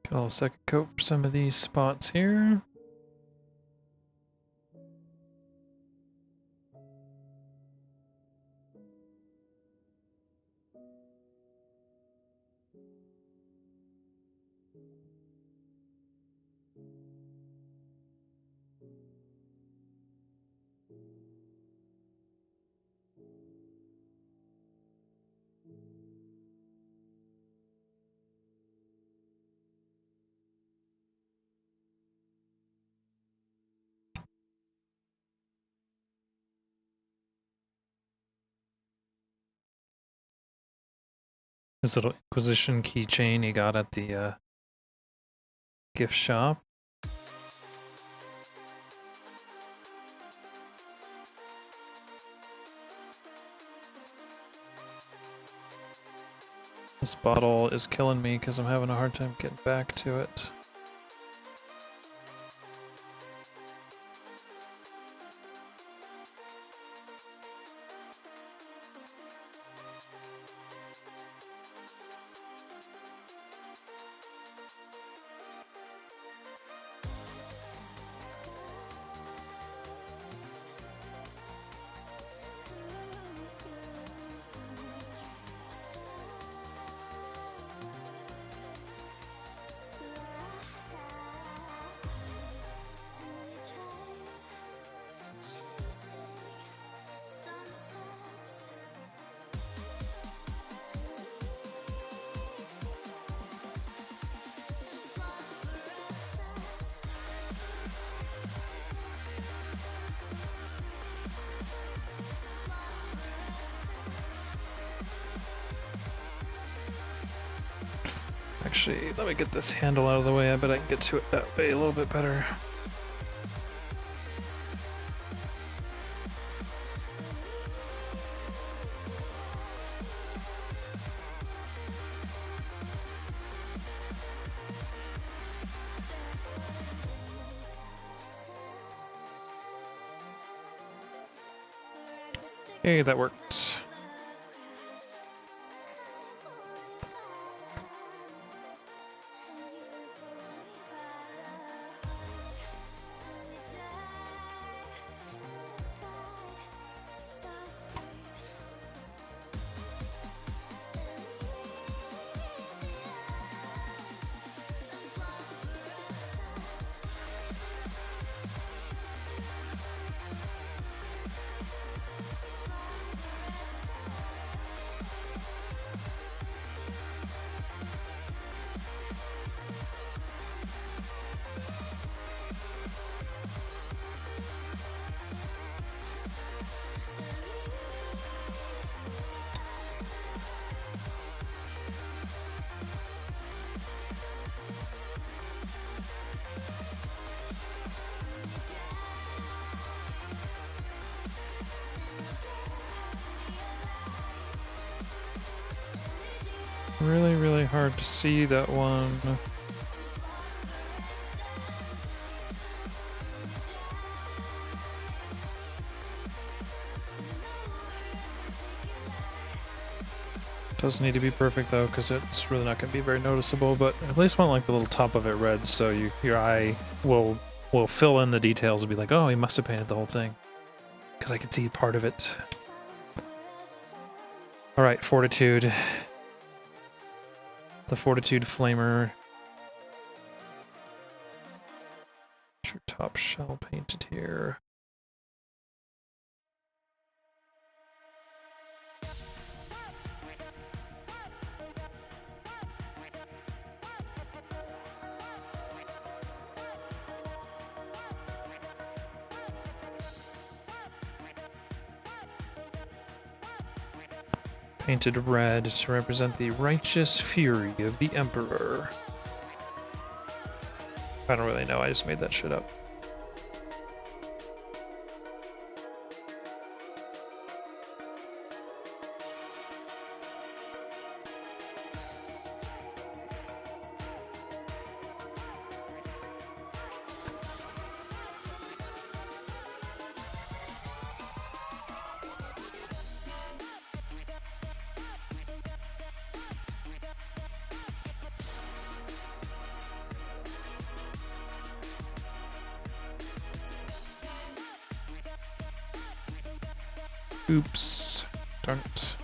Get a little second coat for some of these spots here. This little Inquisition keychain you got at the gift shop. This bottle is killing me because I'm having a hard time getting back to it. Actually, let me get this handle out of the way. I bet I can get to it that way a little bit better. Okay, that worked. Really hard to see that one. Doesn't need to be perfect though, because it's really not going to be very noticeable, but at least want like the little top of it red, so your eye will fill in the details and be like, oh, he must have painted the whole thing, because I could see part of it. All right, Fortitude. The Fortitude Flamer. Your top shell painted here. painted red to represent the righteous fury of the Emperor. I don't really know, I just made that shit up. Oops. Darn it.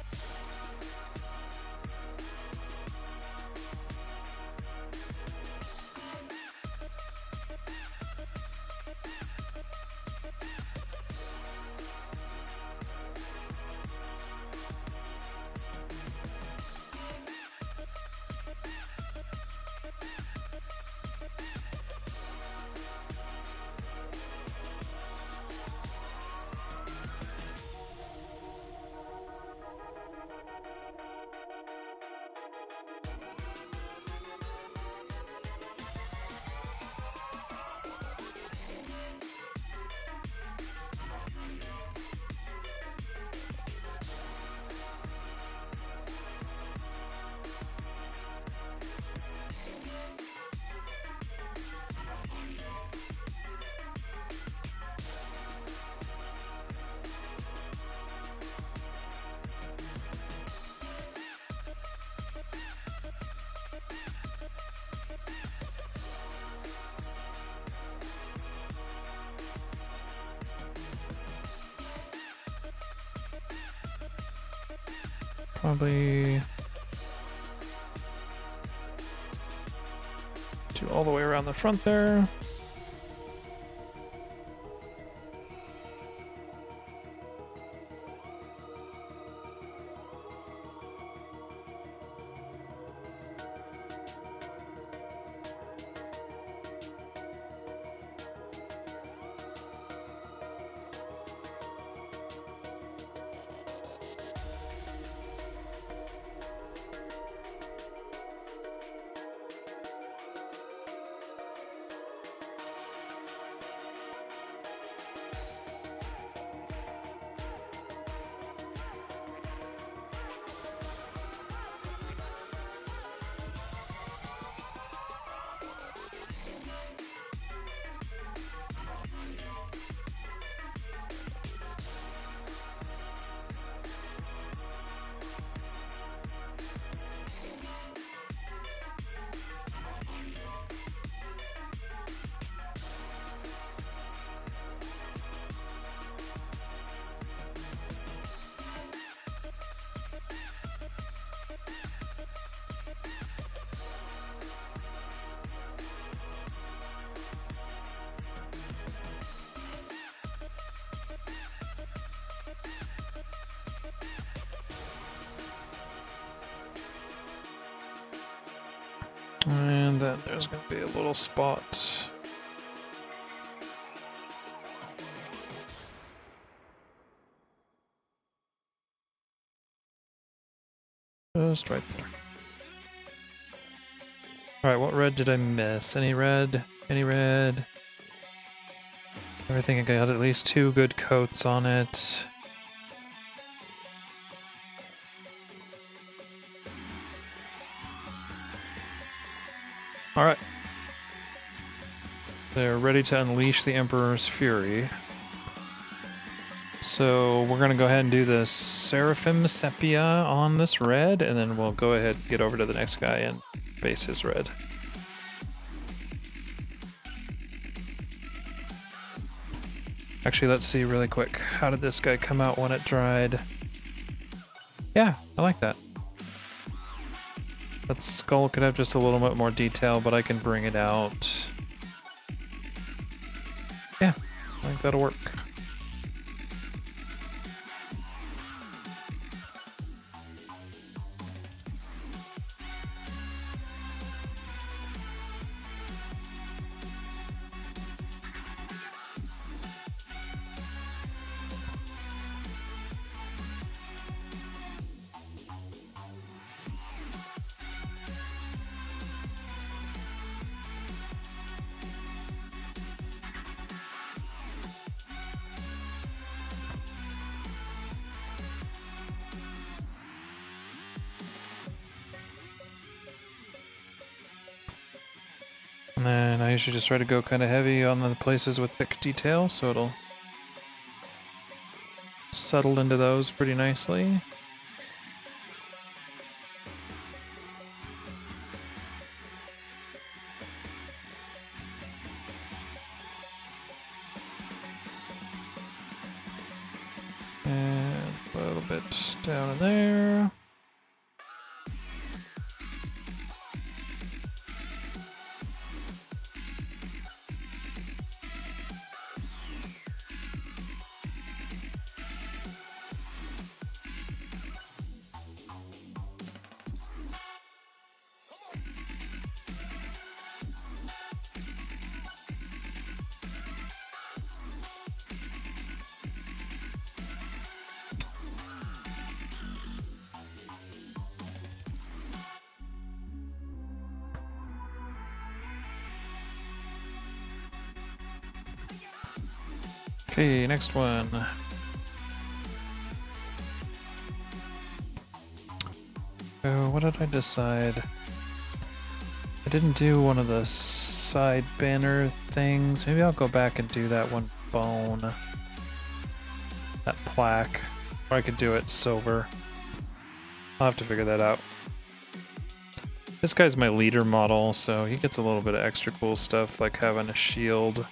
Probably do all the way around the front there. And then there's going to be a little spot. Just right there. Alright, what red did I miss? Any red? Any red? I think I got at least 2 good coats on it. Alright. They're ready to unleash the Emperor's fury. So we're going to go ahead and do the Seraphim Sepia on this red, and then we'll go ahead and get over to the next guy and base his red. Actually, let's see really quick. How did this guy come out when it dried? Yeah, I like that. That skull could have just a little bit more detail, but I can bring it out. Yeah, I think that'll work. And then I usually just try to go kind of heavy on the places with thick detail, so it'll settle into those pretty nicely. And a little bit down in there. Okay, next one. What did I decide? I didn't do one of the side banner things. Maybe I'll go back and do that one bone. That plaque. Or I could do it silver. I'll have to figure that out. This guy's my leader model, so he gets a little bit of extra cool stuff, like having a shield.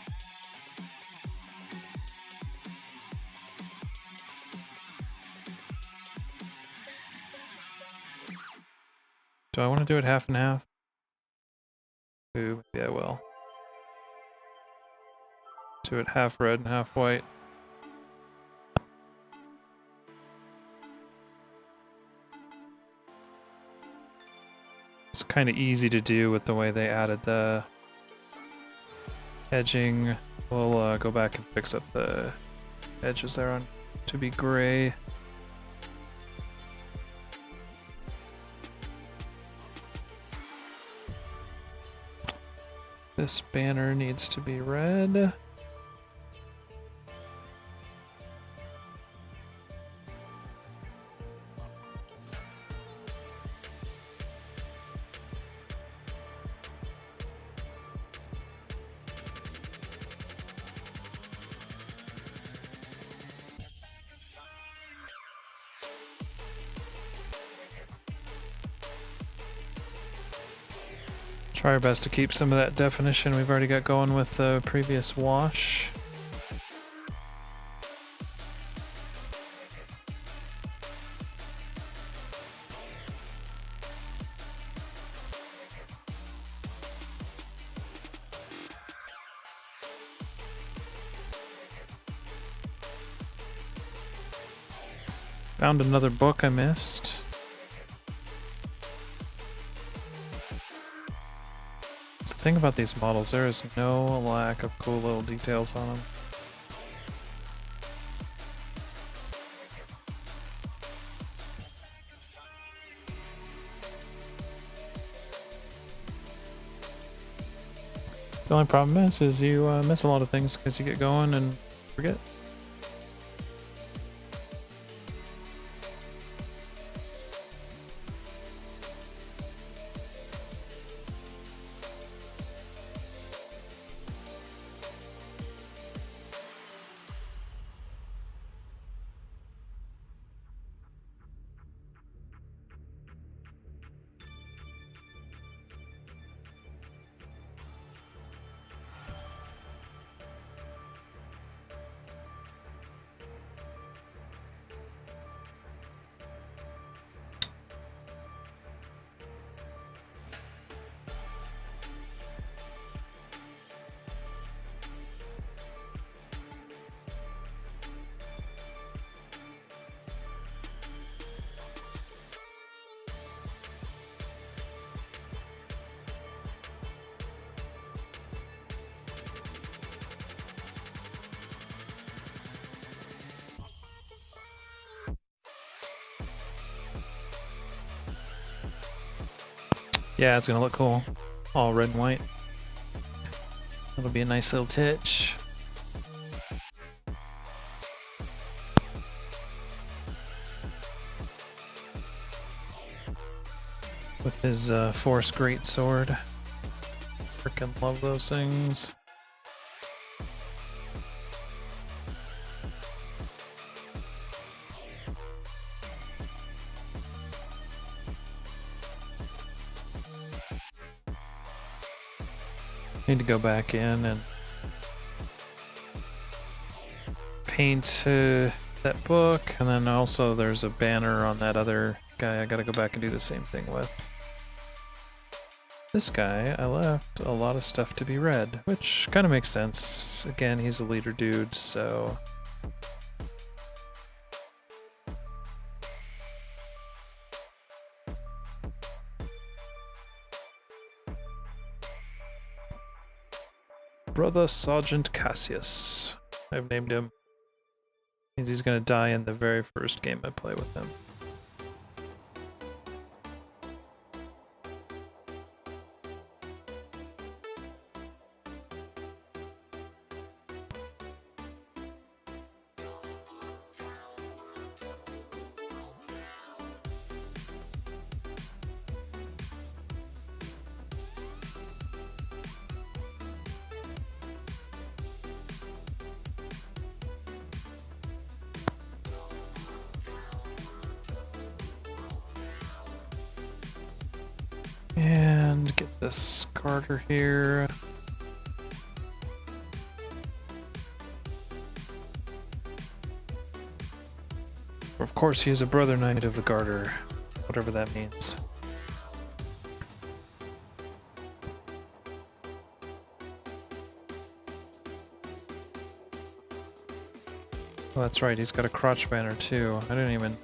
Do I want to do it half and half? Ooh, maybe I will. Do it half red and half white. It's kind of easy to do with the way they added the edging. We'll go back and fix up the edges there on to be gray. This banner needs to be red. Try our best to keep some of that definition we've already got going with the previous wash. Found another book I missed. The thing about these models, there is no lack of cool little details on them. The only problem is you miss a lot of things because you get going and forget. Yeah, it's gonna look cool. All red and white. That'll be a nice little touch. With his Force Greatsword. Freaking love those things. Need to go back in and paint that book, and then also there's a banner on that other guy I gotta go back and do the same thing with. This guy, I left a lot of stuff to be read, which kind of makes sense. Again, he's a leader dude, so... Brother Sergeant Cassius. I've named him. Means he's gonna die in the very first game I play with him. And get this Carter here. Of course, he is a brother knight of the Garter, whatever that means. Oh, that's right, he's got a crotch banner too. I didn't even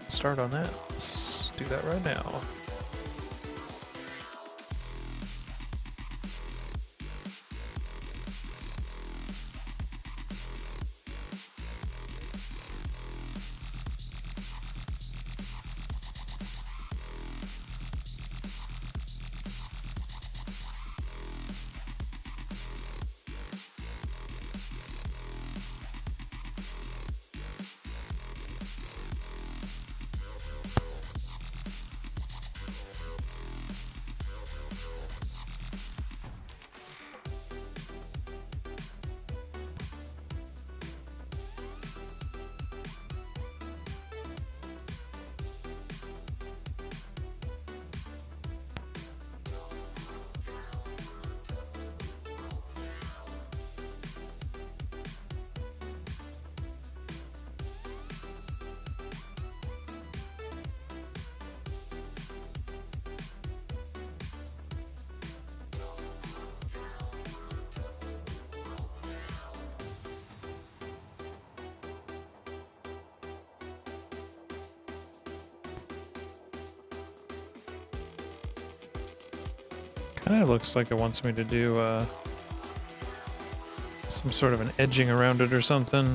start on that. Let's do that right now. Kind of looks like it wants me to do some sort of an edging around it or something.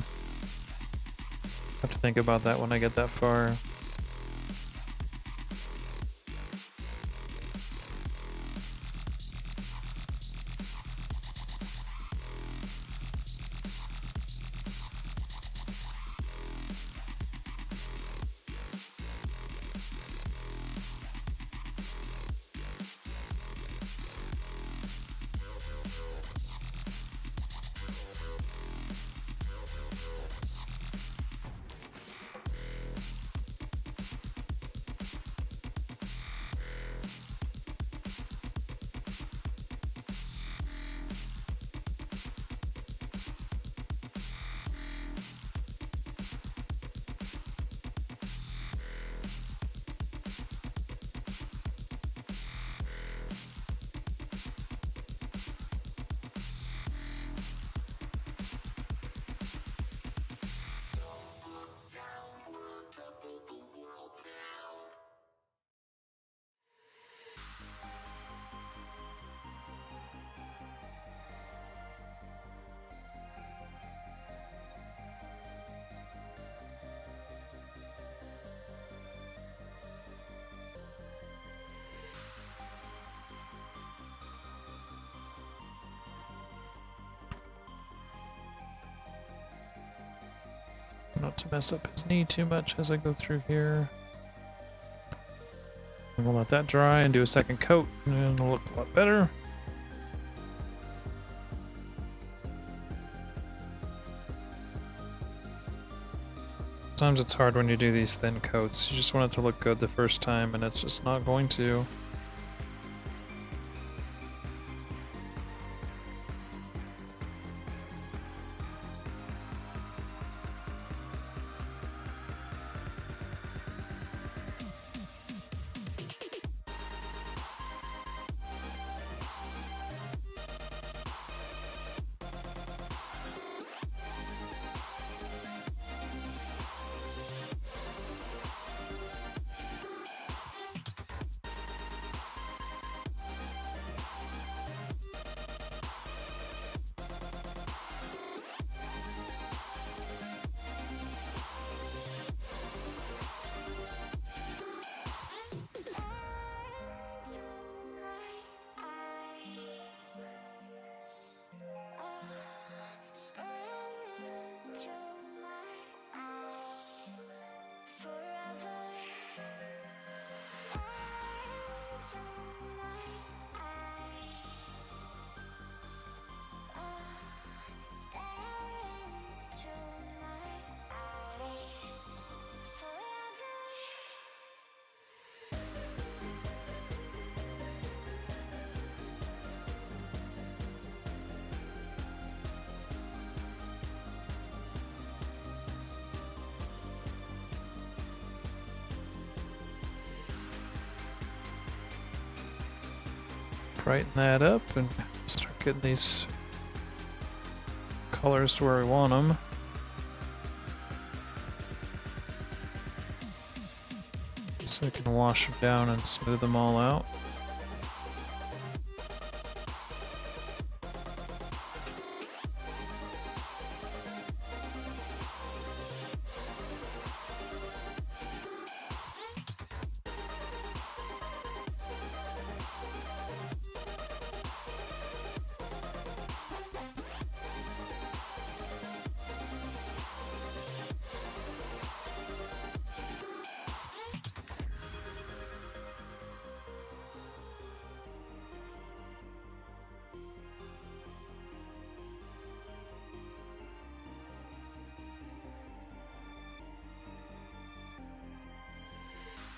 Have to think about that when I get that far. Not to mess up his knee too much as I go through here. And we'll let that dry and do a second coat, and it'll look a lot better. Sometimes it's hard when you do these thin coats. You just want it to look good the first time, and it's just not going to. Brighten that up and start getting these colors to where we want them. So we can wash them down and smooth them all out.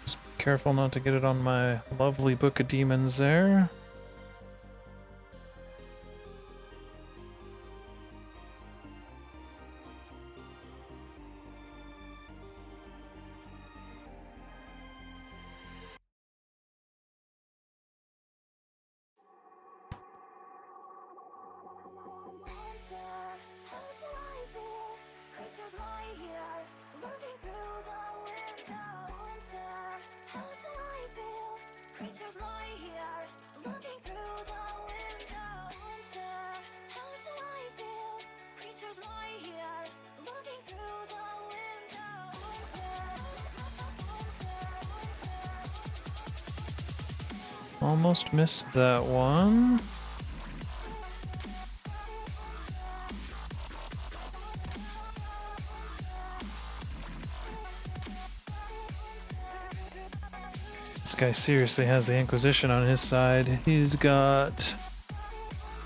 Just be careful not to get it on my lovely Book of Demons there. Almost missed that one. This guy seriously has the Inquisition on his side. He's got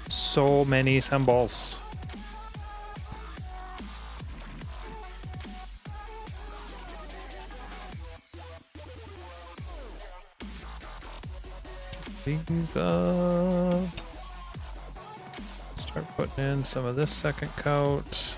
so many symbols. These up. Start putting in some of this second coat.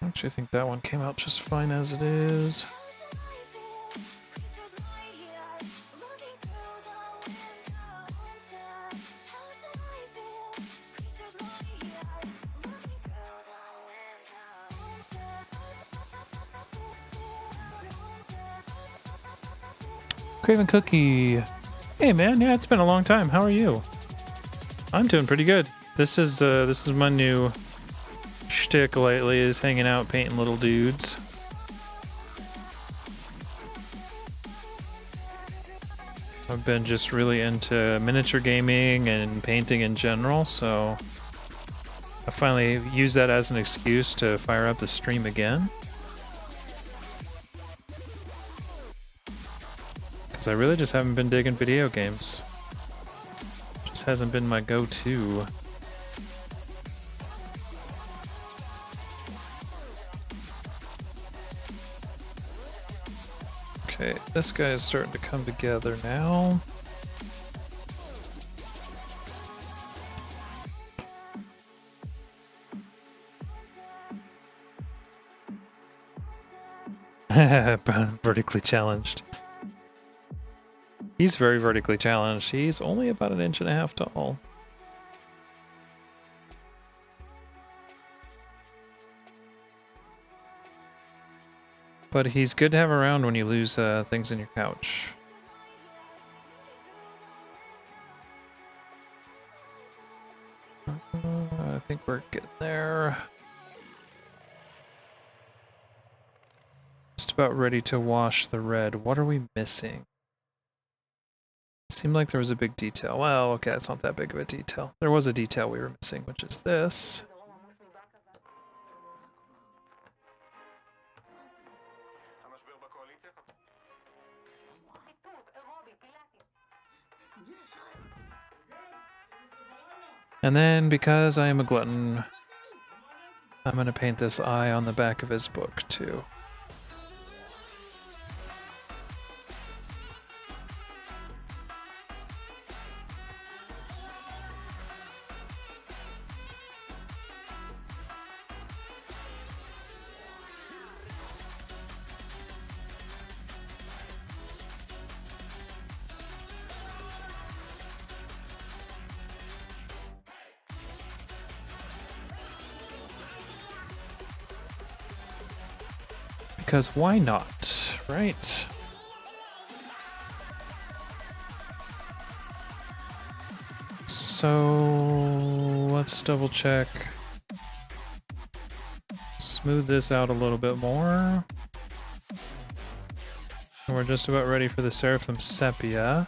I actually think that one came out just fine as it is. Craven Cookie. Hey man, yeah, it's been a long time. How are you? I'm doing pretty good. This is my new shtick lately, is hanging out painting little dudes. I've been just really into miniature gaming and painting in general, so I finally used that as an excuse to fire up the stream again. Because I really just haven't been digging video games. Just hasn't been my go-to. Okay, this guy is starting to come together now. Vertically challenged. He's very vertically challenged. He's only about 1.5 inches tall. But he's good to have around when you lose things in your couch. I think we're getting there. Just about ready to wash the red. What are we missing? Seemed like there was a big detail. Well, okay, it's not that big of a detail. There was a detail we were missing, which is this. And then, because I am a glutton, I'm gonna paint this eye on the back of his book, too. Because why not, right? So let's double check. Smooth this out a little bit more. We're just about ready for the Seraphim Sepia.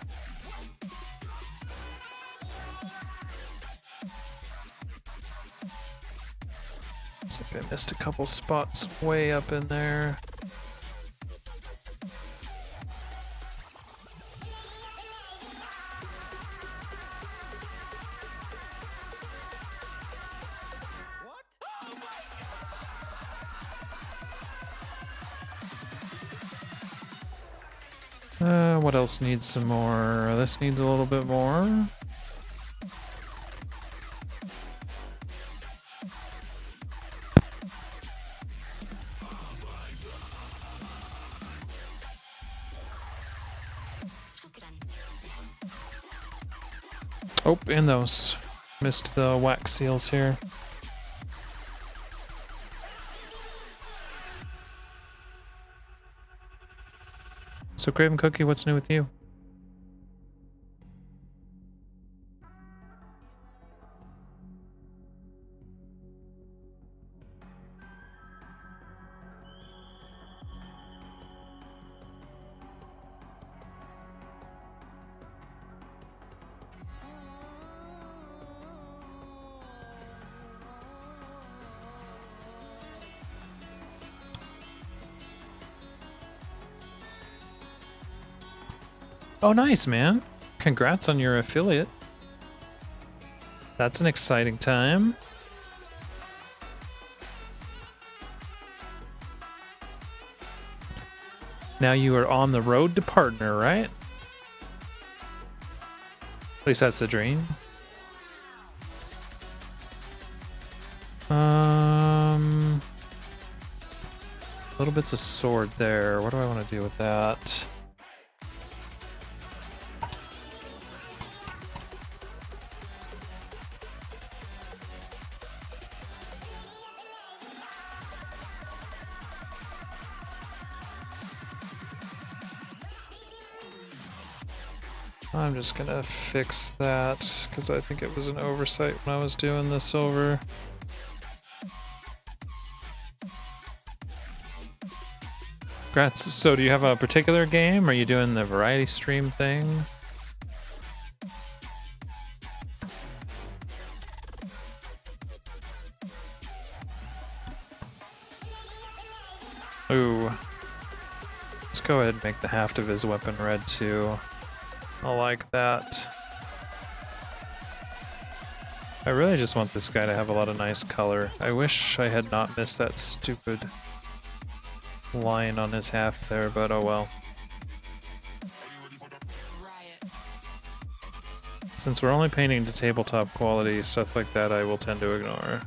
So I missed a couple spots way up in there. What else needs some more? This needs a little bit more. Oh, and those. Missed the wax seals here. So Craven Cookie, what's new with you? Oh, nice, man. Congrats on your affiliate. That's an exciting time. Now you are on the road to partner, right? At least that's the dream. Little bits of sword there. What do I want to do with that? I'm just gonna fix that because I think it was an oversight when I was doing this over. Congrats. So do you have a particular game? Are you doing the variety stream thing? Ooh. Let's go ahead and make the haft of his weapon red too. I like that. I really just want this guy to have a lot of nice color. I wish I had not missed that stupid line on his haft there, but oh well. Since we're only painting to tabletop quality, stuff like that I will tend to ignore.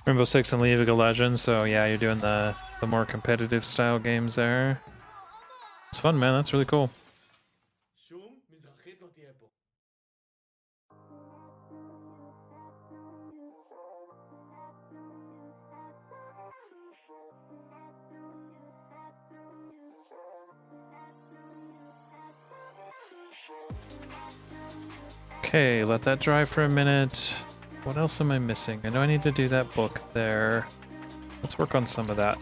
Rainbow Six and League of Legends, so yeah, you're doing the more competitive style games there. It's fun, man, that's really cool. Okay, let that dry for a minute. What else am I missing? I know I need to do that book there. Let's work on some of that.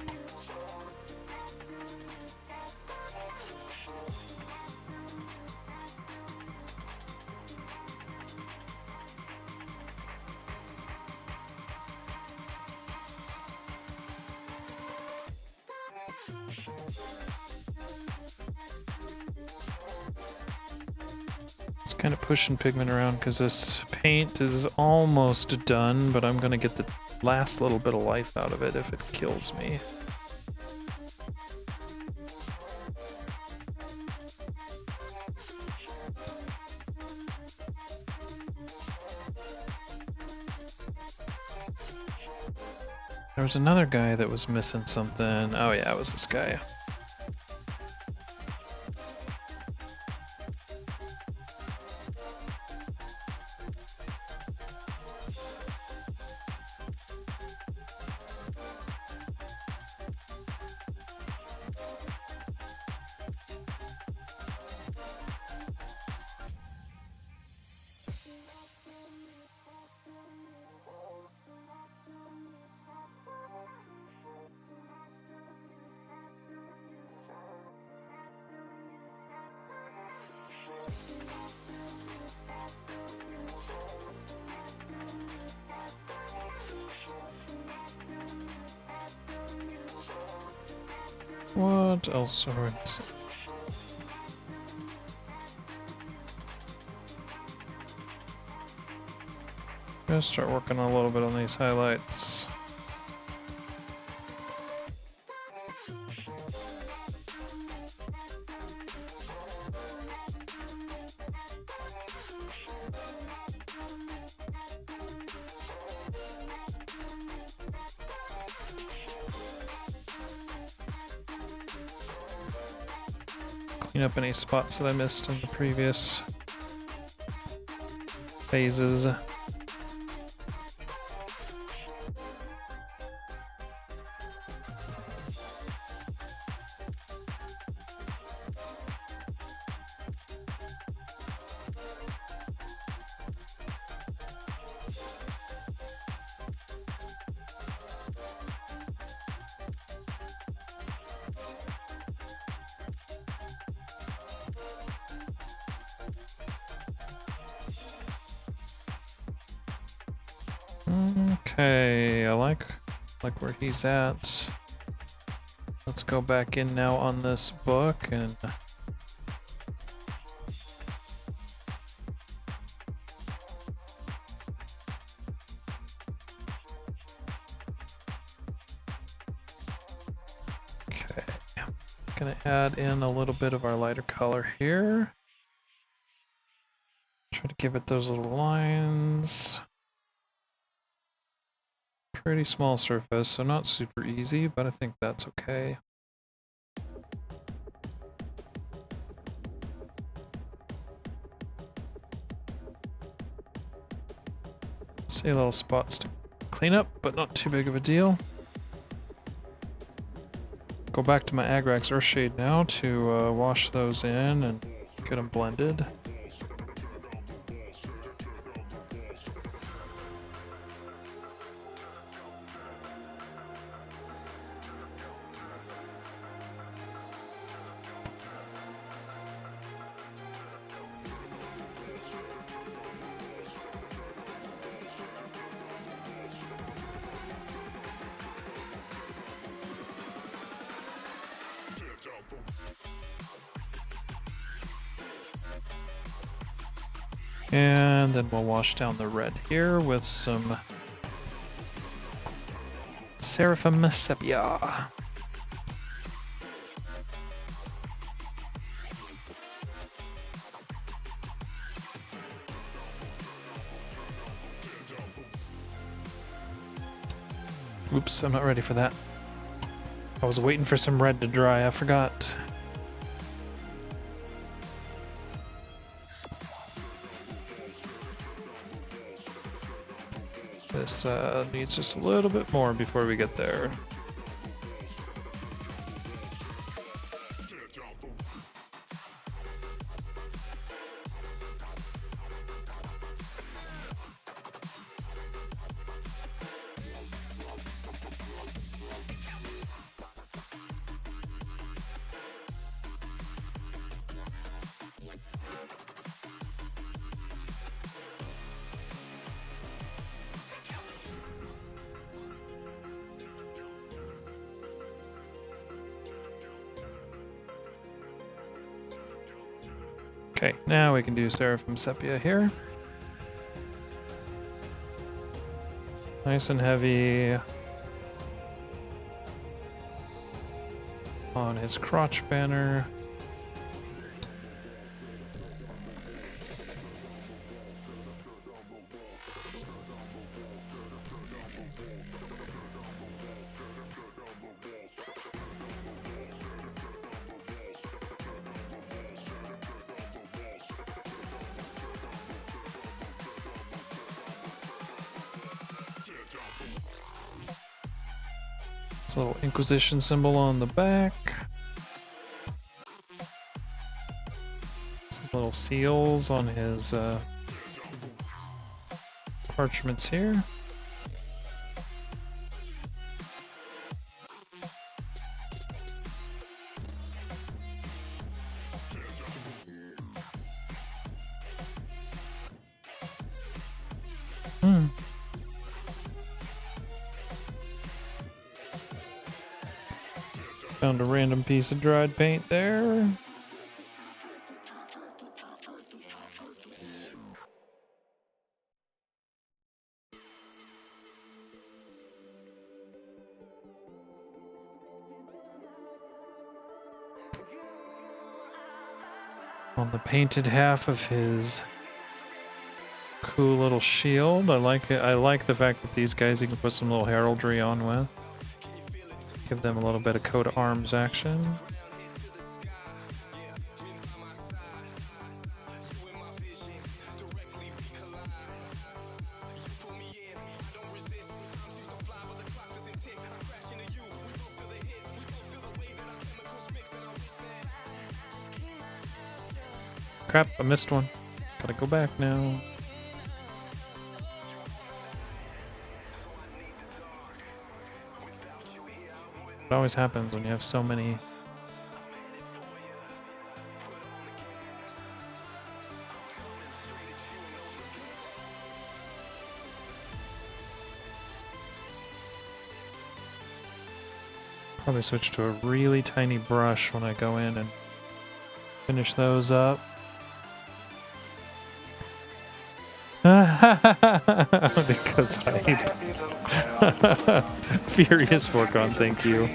Just kind of pushing pigment around because this paint is almost done, but I'm gonna get the last little bit of life out of it if it kills me. There was another guy that was missing something. Oh yeah, it was this guy. What else are we missing? Gonna start working a little bit on these highlights. Clean up any spots that I missed in the previous phases. Okay, I like where he's at. Let's go back in now on this book and okay. Gonna add in a little bit of our lighter color here. Try to give it those little lines. Pretty small surface, so not super easy, but I think that's okay. See little spots to cleanup, but not too big of a deal. Go back to my Agrax Earthshade now to wash those in and get them blended. And then we'll wash down the red here with some Seraphim Sepia. Oops, I'm not ready for that. I was waiting for some red to dry, I forgot. This needs just a little bit more before we get there. Okay, now we can do Seraphim Sepia here. Nice and heavy on his crotch banner. This little Inquisition symbol on the back. Some little seals on his parchments here. Found a random piece of dried paint there. On the painted half of his cool little shield. I like it. I like the fact that these guys you can put some little heraldry on with. Give them a little bit of coat of arms action. Crap, I missed one. Gotta go back now. It always happens when you have so many. Probably switch to a really tiny brush when I go in and finish those up. Because hype. Furious Forcon, thank you.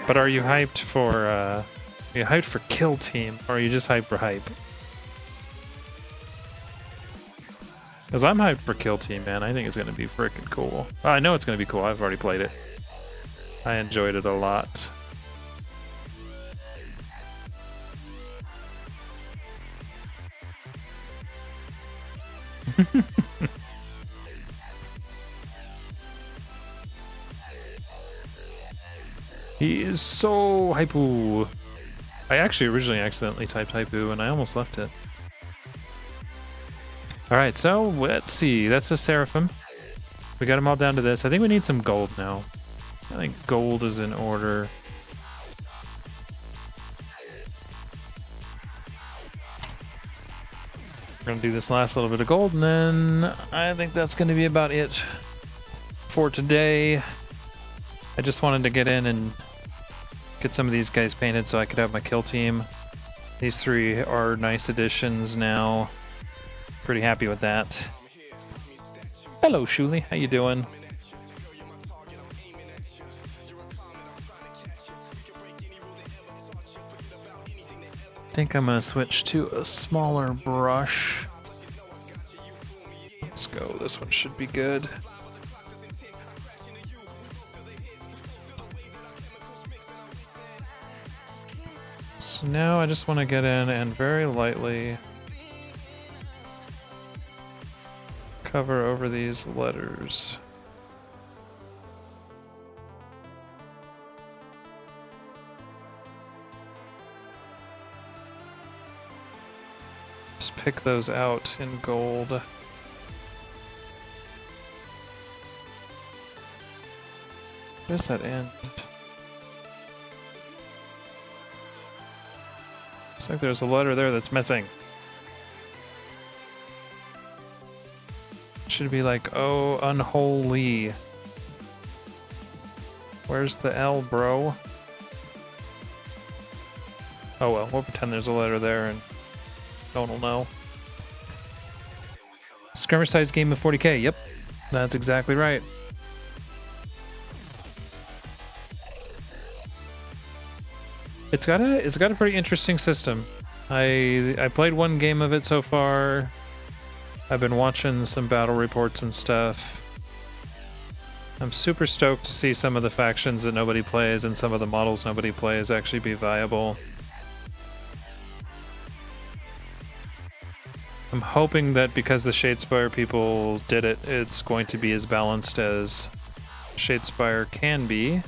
But are you hyped for Kill Team, or are you just hyped for hype? Because I'm hyped for Kill Team, man. I think it's gonna be freaking cool. I know it's gonna be cool. I've already played it. I enjoyed it a lot. He is so hypoo. I actually originally accidentally typed hypoo and I almost left it. Alright, so let's see. That's a Seraphim. We got them all down to this. I think we need some gold now. I think gold is in order. We're gonna do this last little bit of gold, and then I think that's gonna be about it for today. I just wanted to get in and get some of these guys painted so I could have my kill team. These three are nice additions now. Pretty happy with that. Hello, Shuli. How you doing? I think I'm gonna switch to a smaller brush. Let's go. This one should be good. So now I just want to get in and very lightly cover over these letters. Just pick those out in gold. Where's that end? Looks like there's a letter there that's missing. Should be like, oh, unholy. Where's the L, bro? Oh well, we'll pretend there's a letter there and no one will know. Skirmish size game of 40k, yep. That's exactly right. It's got a pretty interesting system. I played one game of it so far. I've been watching some battle reports and stuff. I'm super stoked to see some of the factions that nobody plays and some of the models nobody plays actually be viable. I'm hoping that because the Shadespire people did it, it's going to be as balanced as Shadespire can be.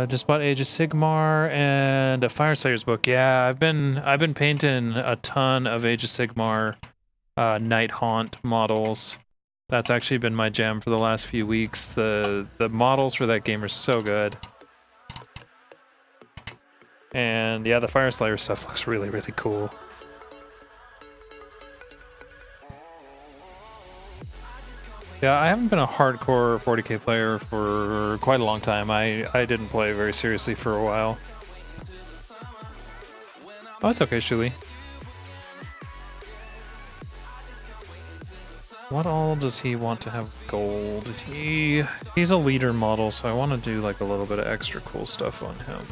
Just bought Age of Sigmar and a Fireslayer's book. Yeah, I've been painting a ton of Age of Sigmar Night Haunt models. That's actually been my jam for the last few weeks. The models for that game are so good. And yeah, the Fireslayer stuff looks really, really cool. Yeah, I haven't been a hardcore 40k player for quite a long time. I didn't play very seriously for a while. Oh, it's okay, Shuli. What all does he want to have gold? He's a leader model, so I want to do like a little bit of extra cool stuff on him.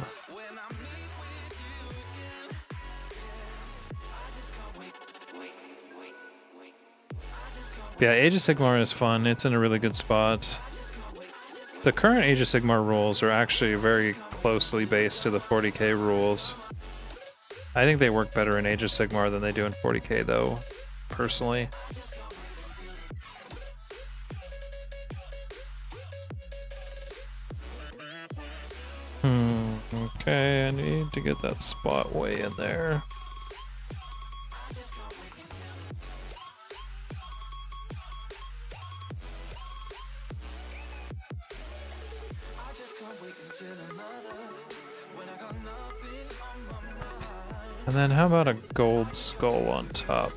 Yeah, Age of Sigmar is fun. It's in a really good spot. The current Age of Sigmar rules are actually very closely based to the 40k rules. I think they work better in Age of Sigmar than they do in 40k though, personally. Okay, I need to get that spot way in there. And then how about a gold skull on top?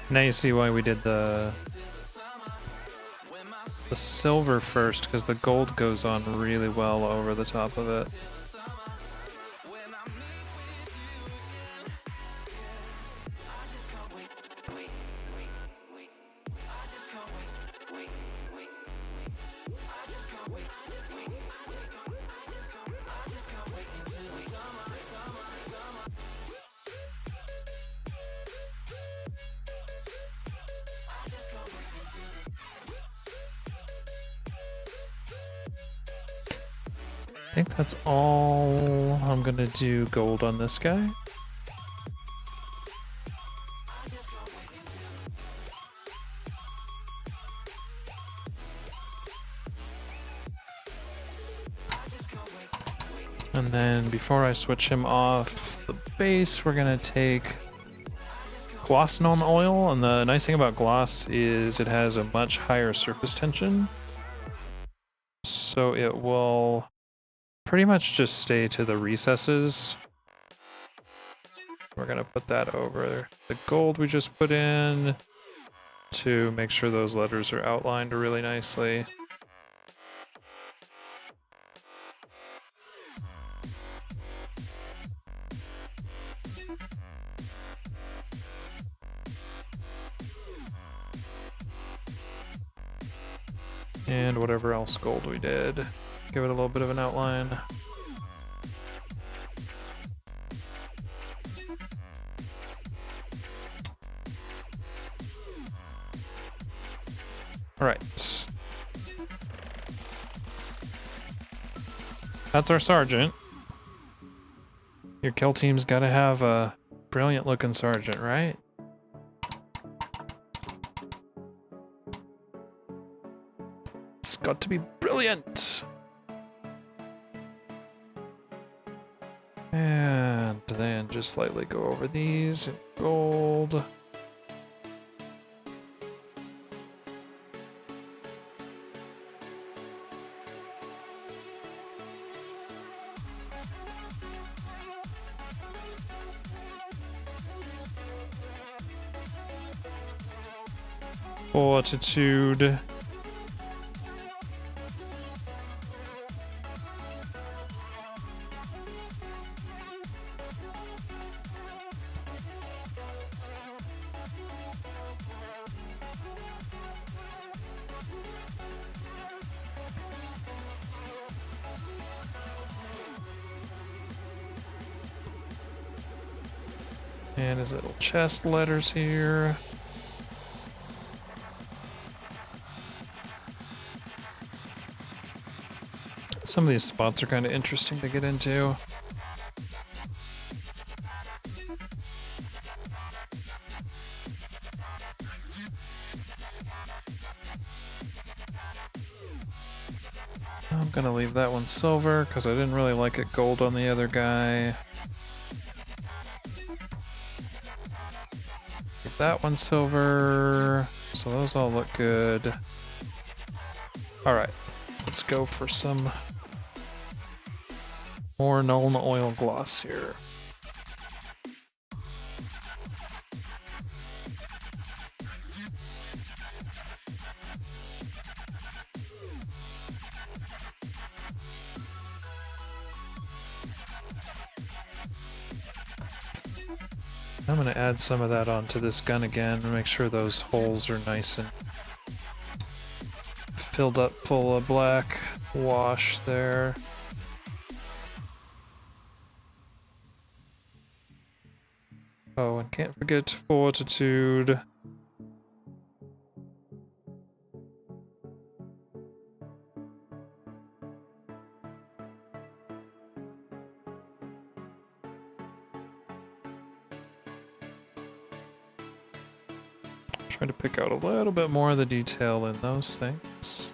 Now you see why we did the the silver first because the gold goes on really well over the top of it. I think that's all I'm gonna do gold on this guy. And then before I switch him off the base, we're gonna take Glossnone oil, and the nice thing about Gloss is it has a much higher surface tension. So it will pretty much just stay to the recesses. We're gonna put that over the gold we just put in to make sure those letters are outlined really nicely. And whatever else gold we did, give it a little bit of an outline. All right. That's our sergeant. Your kill team's gotta have a brilliant looking sergeant, right? It's got to be brilliant. And then just slightly go over these in gold. Fortitude. And his little chest letters here. Some of these spots are kind of interesting to get into. I'm gonna leave that one silver because I didn't really like it gold on the other guy. Keep that one silver. So those all look good. Alright, let's go for some more Nuln Oil gloss here. I'm going to add some of that onto this gun again and make sure those holes are nice and filled up full of black wash there. Oh, and can't forget Fortitude. Trying to pick out a little bit more of the detail in those things.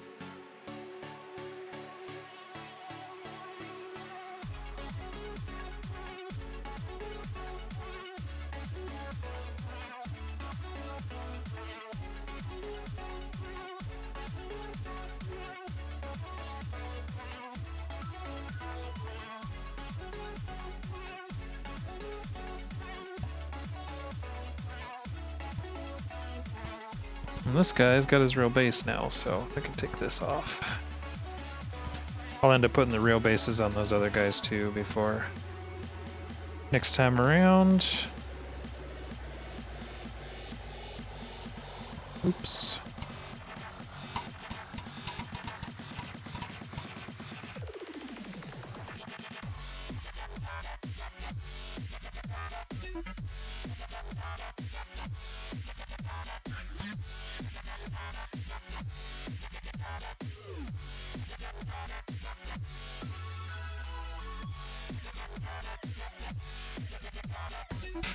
And this guy's got his real base now, so I can take this off. I'll end up putting the real bases on those other guys too before next time around. Oops.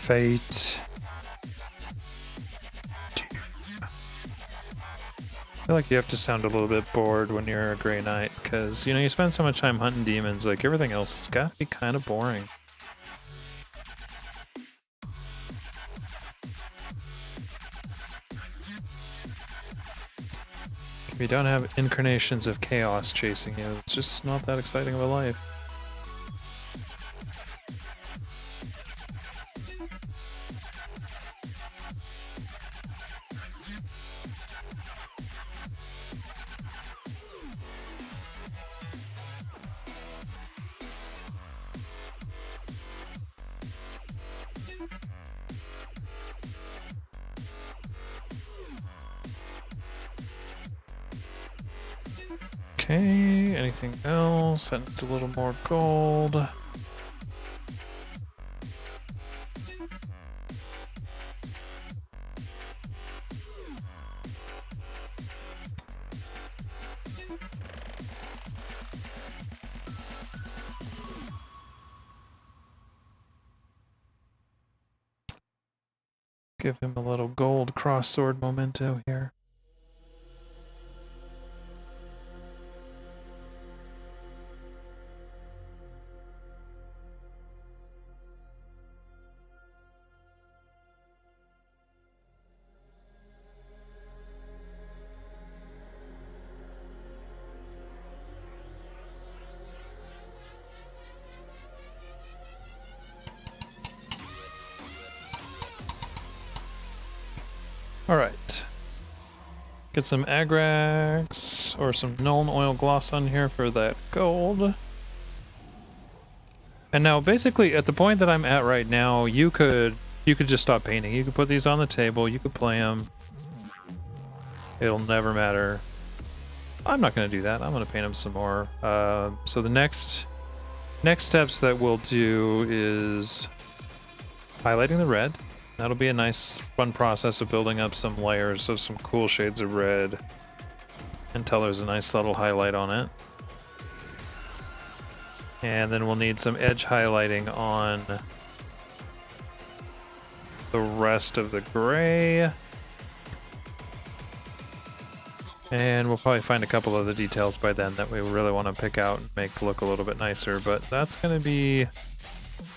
Fate. I feel like you have to sound a little bit bored when you're a Grey Knight, because, you know, you spend so much time hunting demons, like, everything else has got to be kind of boring. If you don't have incarnations of chaos chasing you, it's just not that exciting of a life. Okay, anything else? That needs a little more gold. Give him a little gold cross-sword memento here. Alright. Get some Agrax or some Nuln Oil Gloss on here for that gold. And now basically at the point that I'm at right now, you could just stop painting. You could put these on the table, you could play them. It'll never matter. I'm not going to do that. I'm going to paint them some more. So the next steps that we'll do is highlighting the red. That'll be a nice, fun process of building up some layers of some cool shades of red until there's a nice subtle highlight on it. And then we'll need some edge highlighting on the rest of the gray. And we'll probably find a couple of the details by then that we really want to pick out and make look a little bit nicer, but that's going to be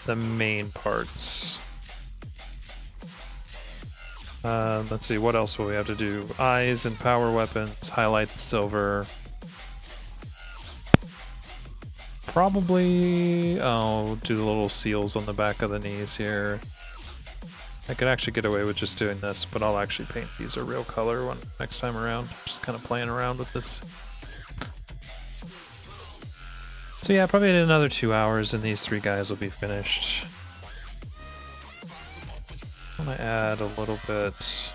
the main parts. Let's see, what else will we have to do? Eyes and power weapons, highlight the silver. Probably, do the little seals on the back of the knees here. I could actually get away with just doing this, but I'll actually paint these a real color next time around. Just kind of playing around with this. So yeah, probably in another 2 hours and these 3 guys will be finished. I'm gonna add a little bit.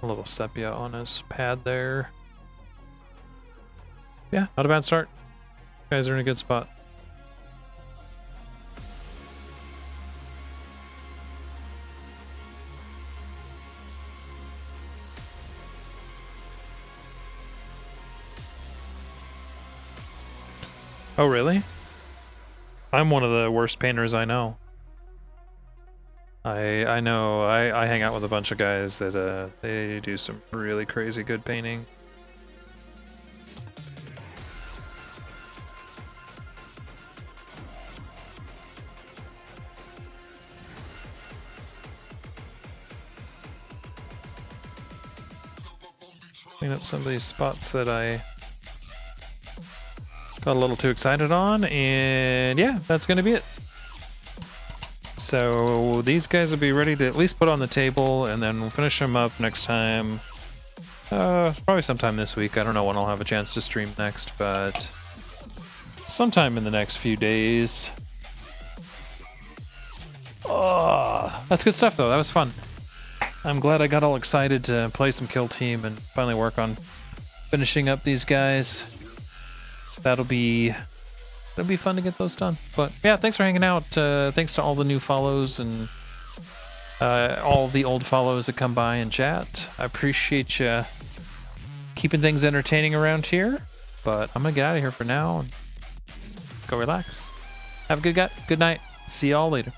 A little sepia on his pad there. Yeah, not a bad start. You guys are in a good spot. Oh, really? I'm one of the worst painters I know. I know, I hang out with a bunch of guys that they do some really crazy good painting. clean up some of these spots that I got a little too excited on, and yeah, that's gonna be it. So these guys will be ready to at least put on the table, and then we'll finish them up next time. Probably sometime this week. I don't know when I'll have a chance to stream next, but sometime in the next few days. Oh, that's good stuff though. That was fun. I'm glad I got all excited to play some Kill Team and finally work on finishing up these guys. That'll be fun to get those done. But yeah, thanks for hanging out. Thanks to all the new follows and all the old follows that come by and chat. I appreciate you keeping things entertaining around here. But I'm gonna get out of here for now and go relax. Have a good night. See y'all later.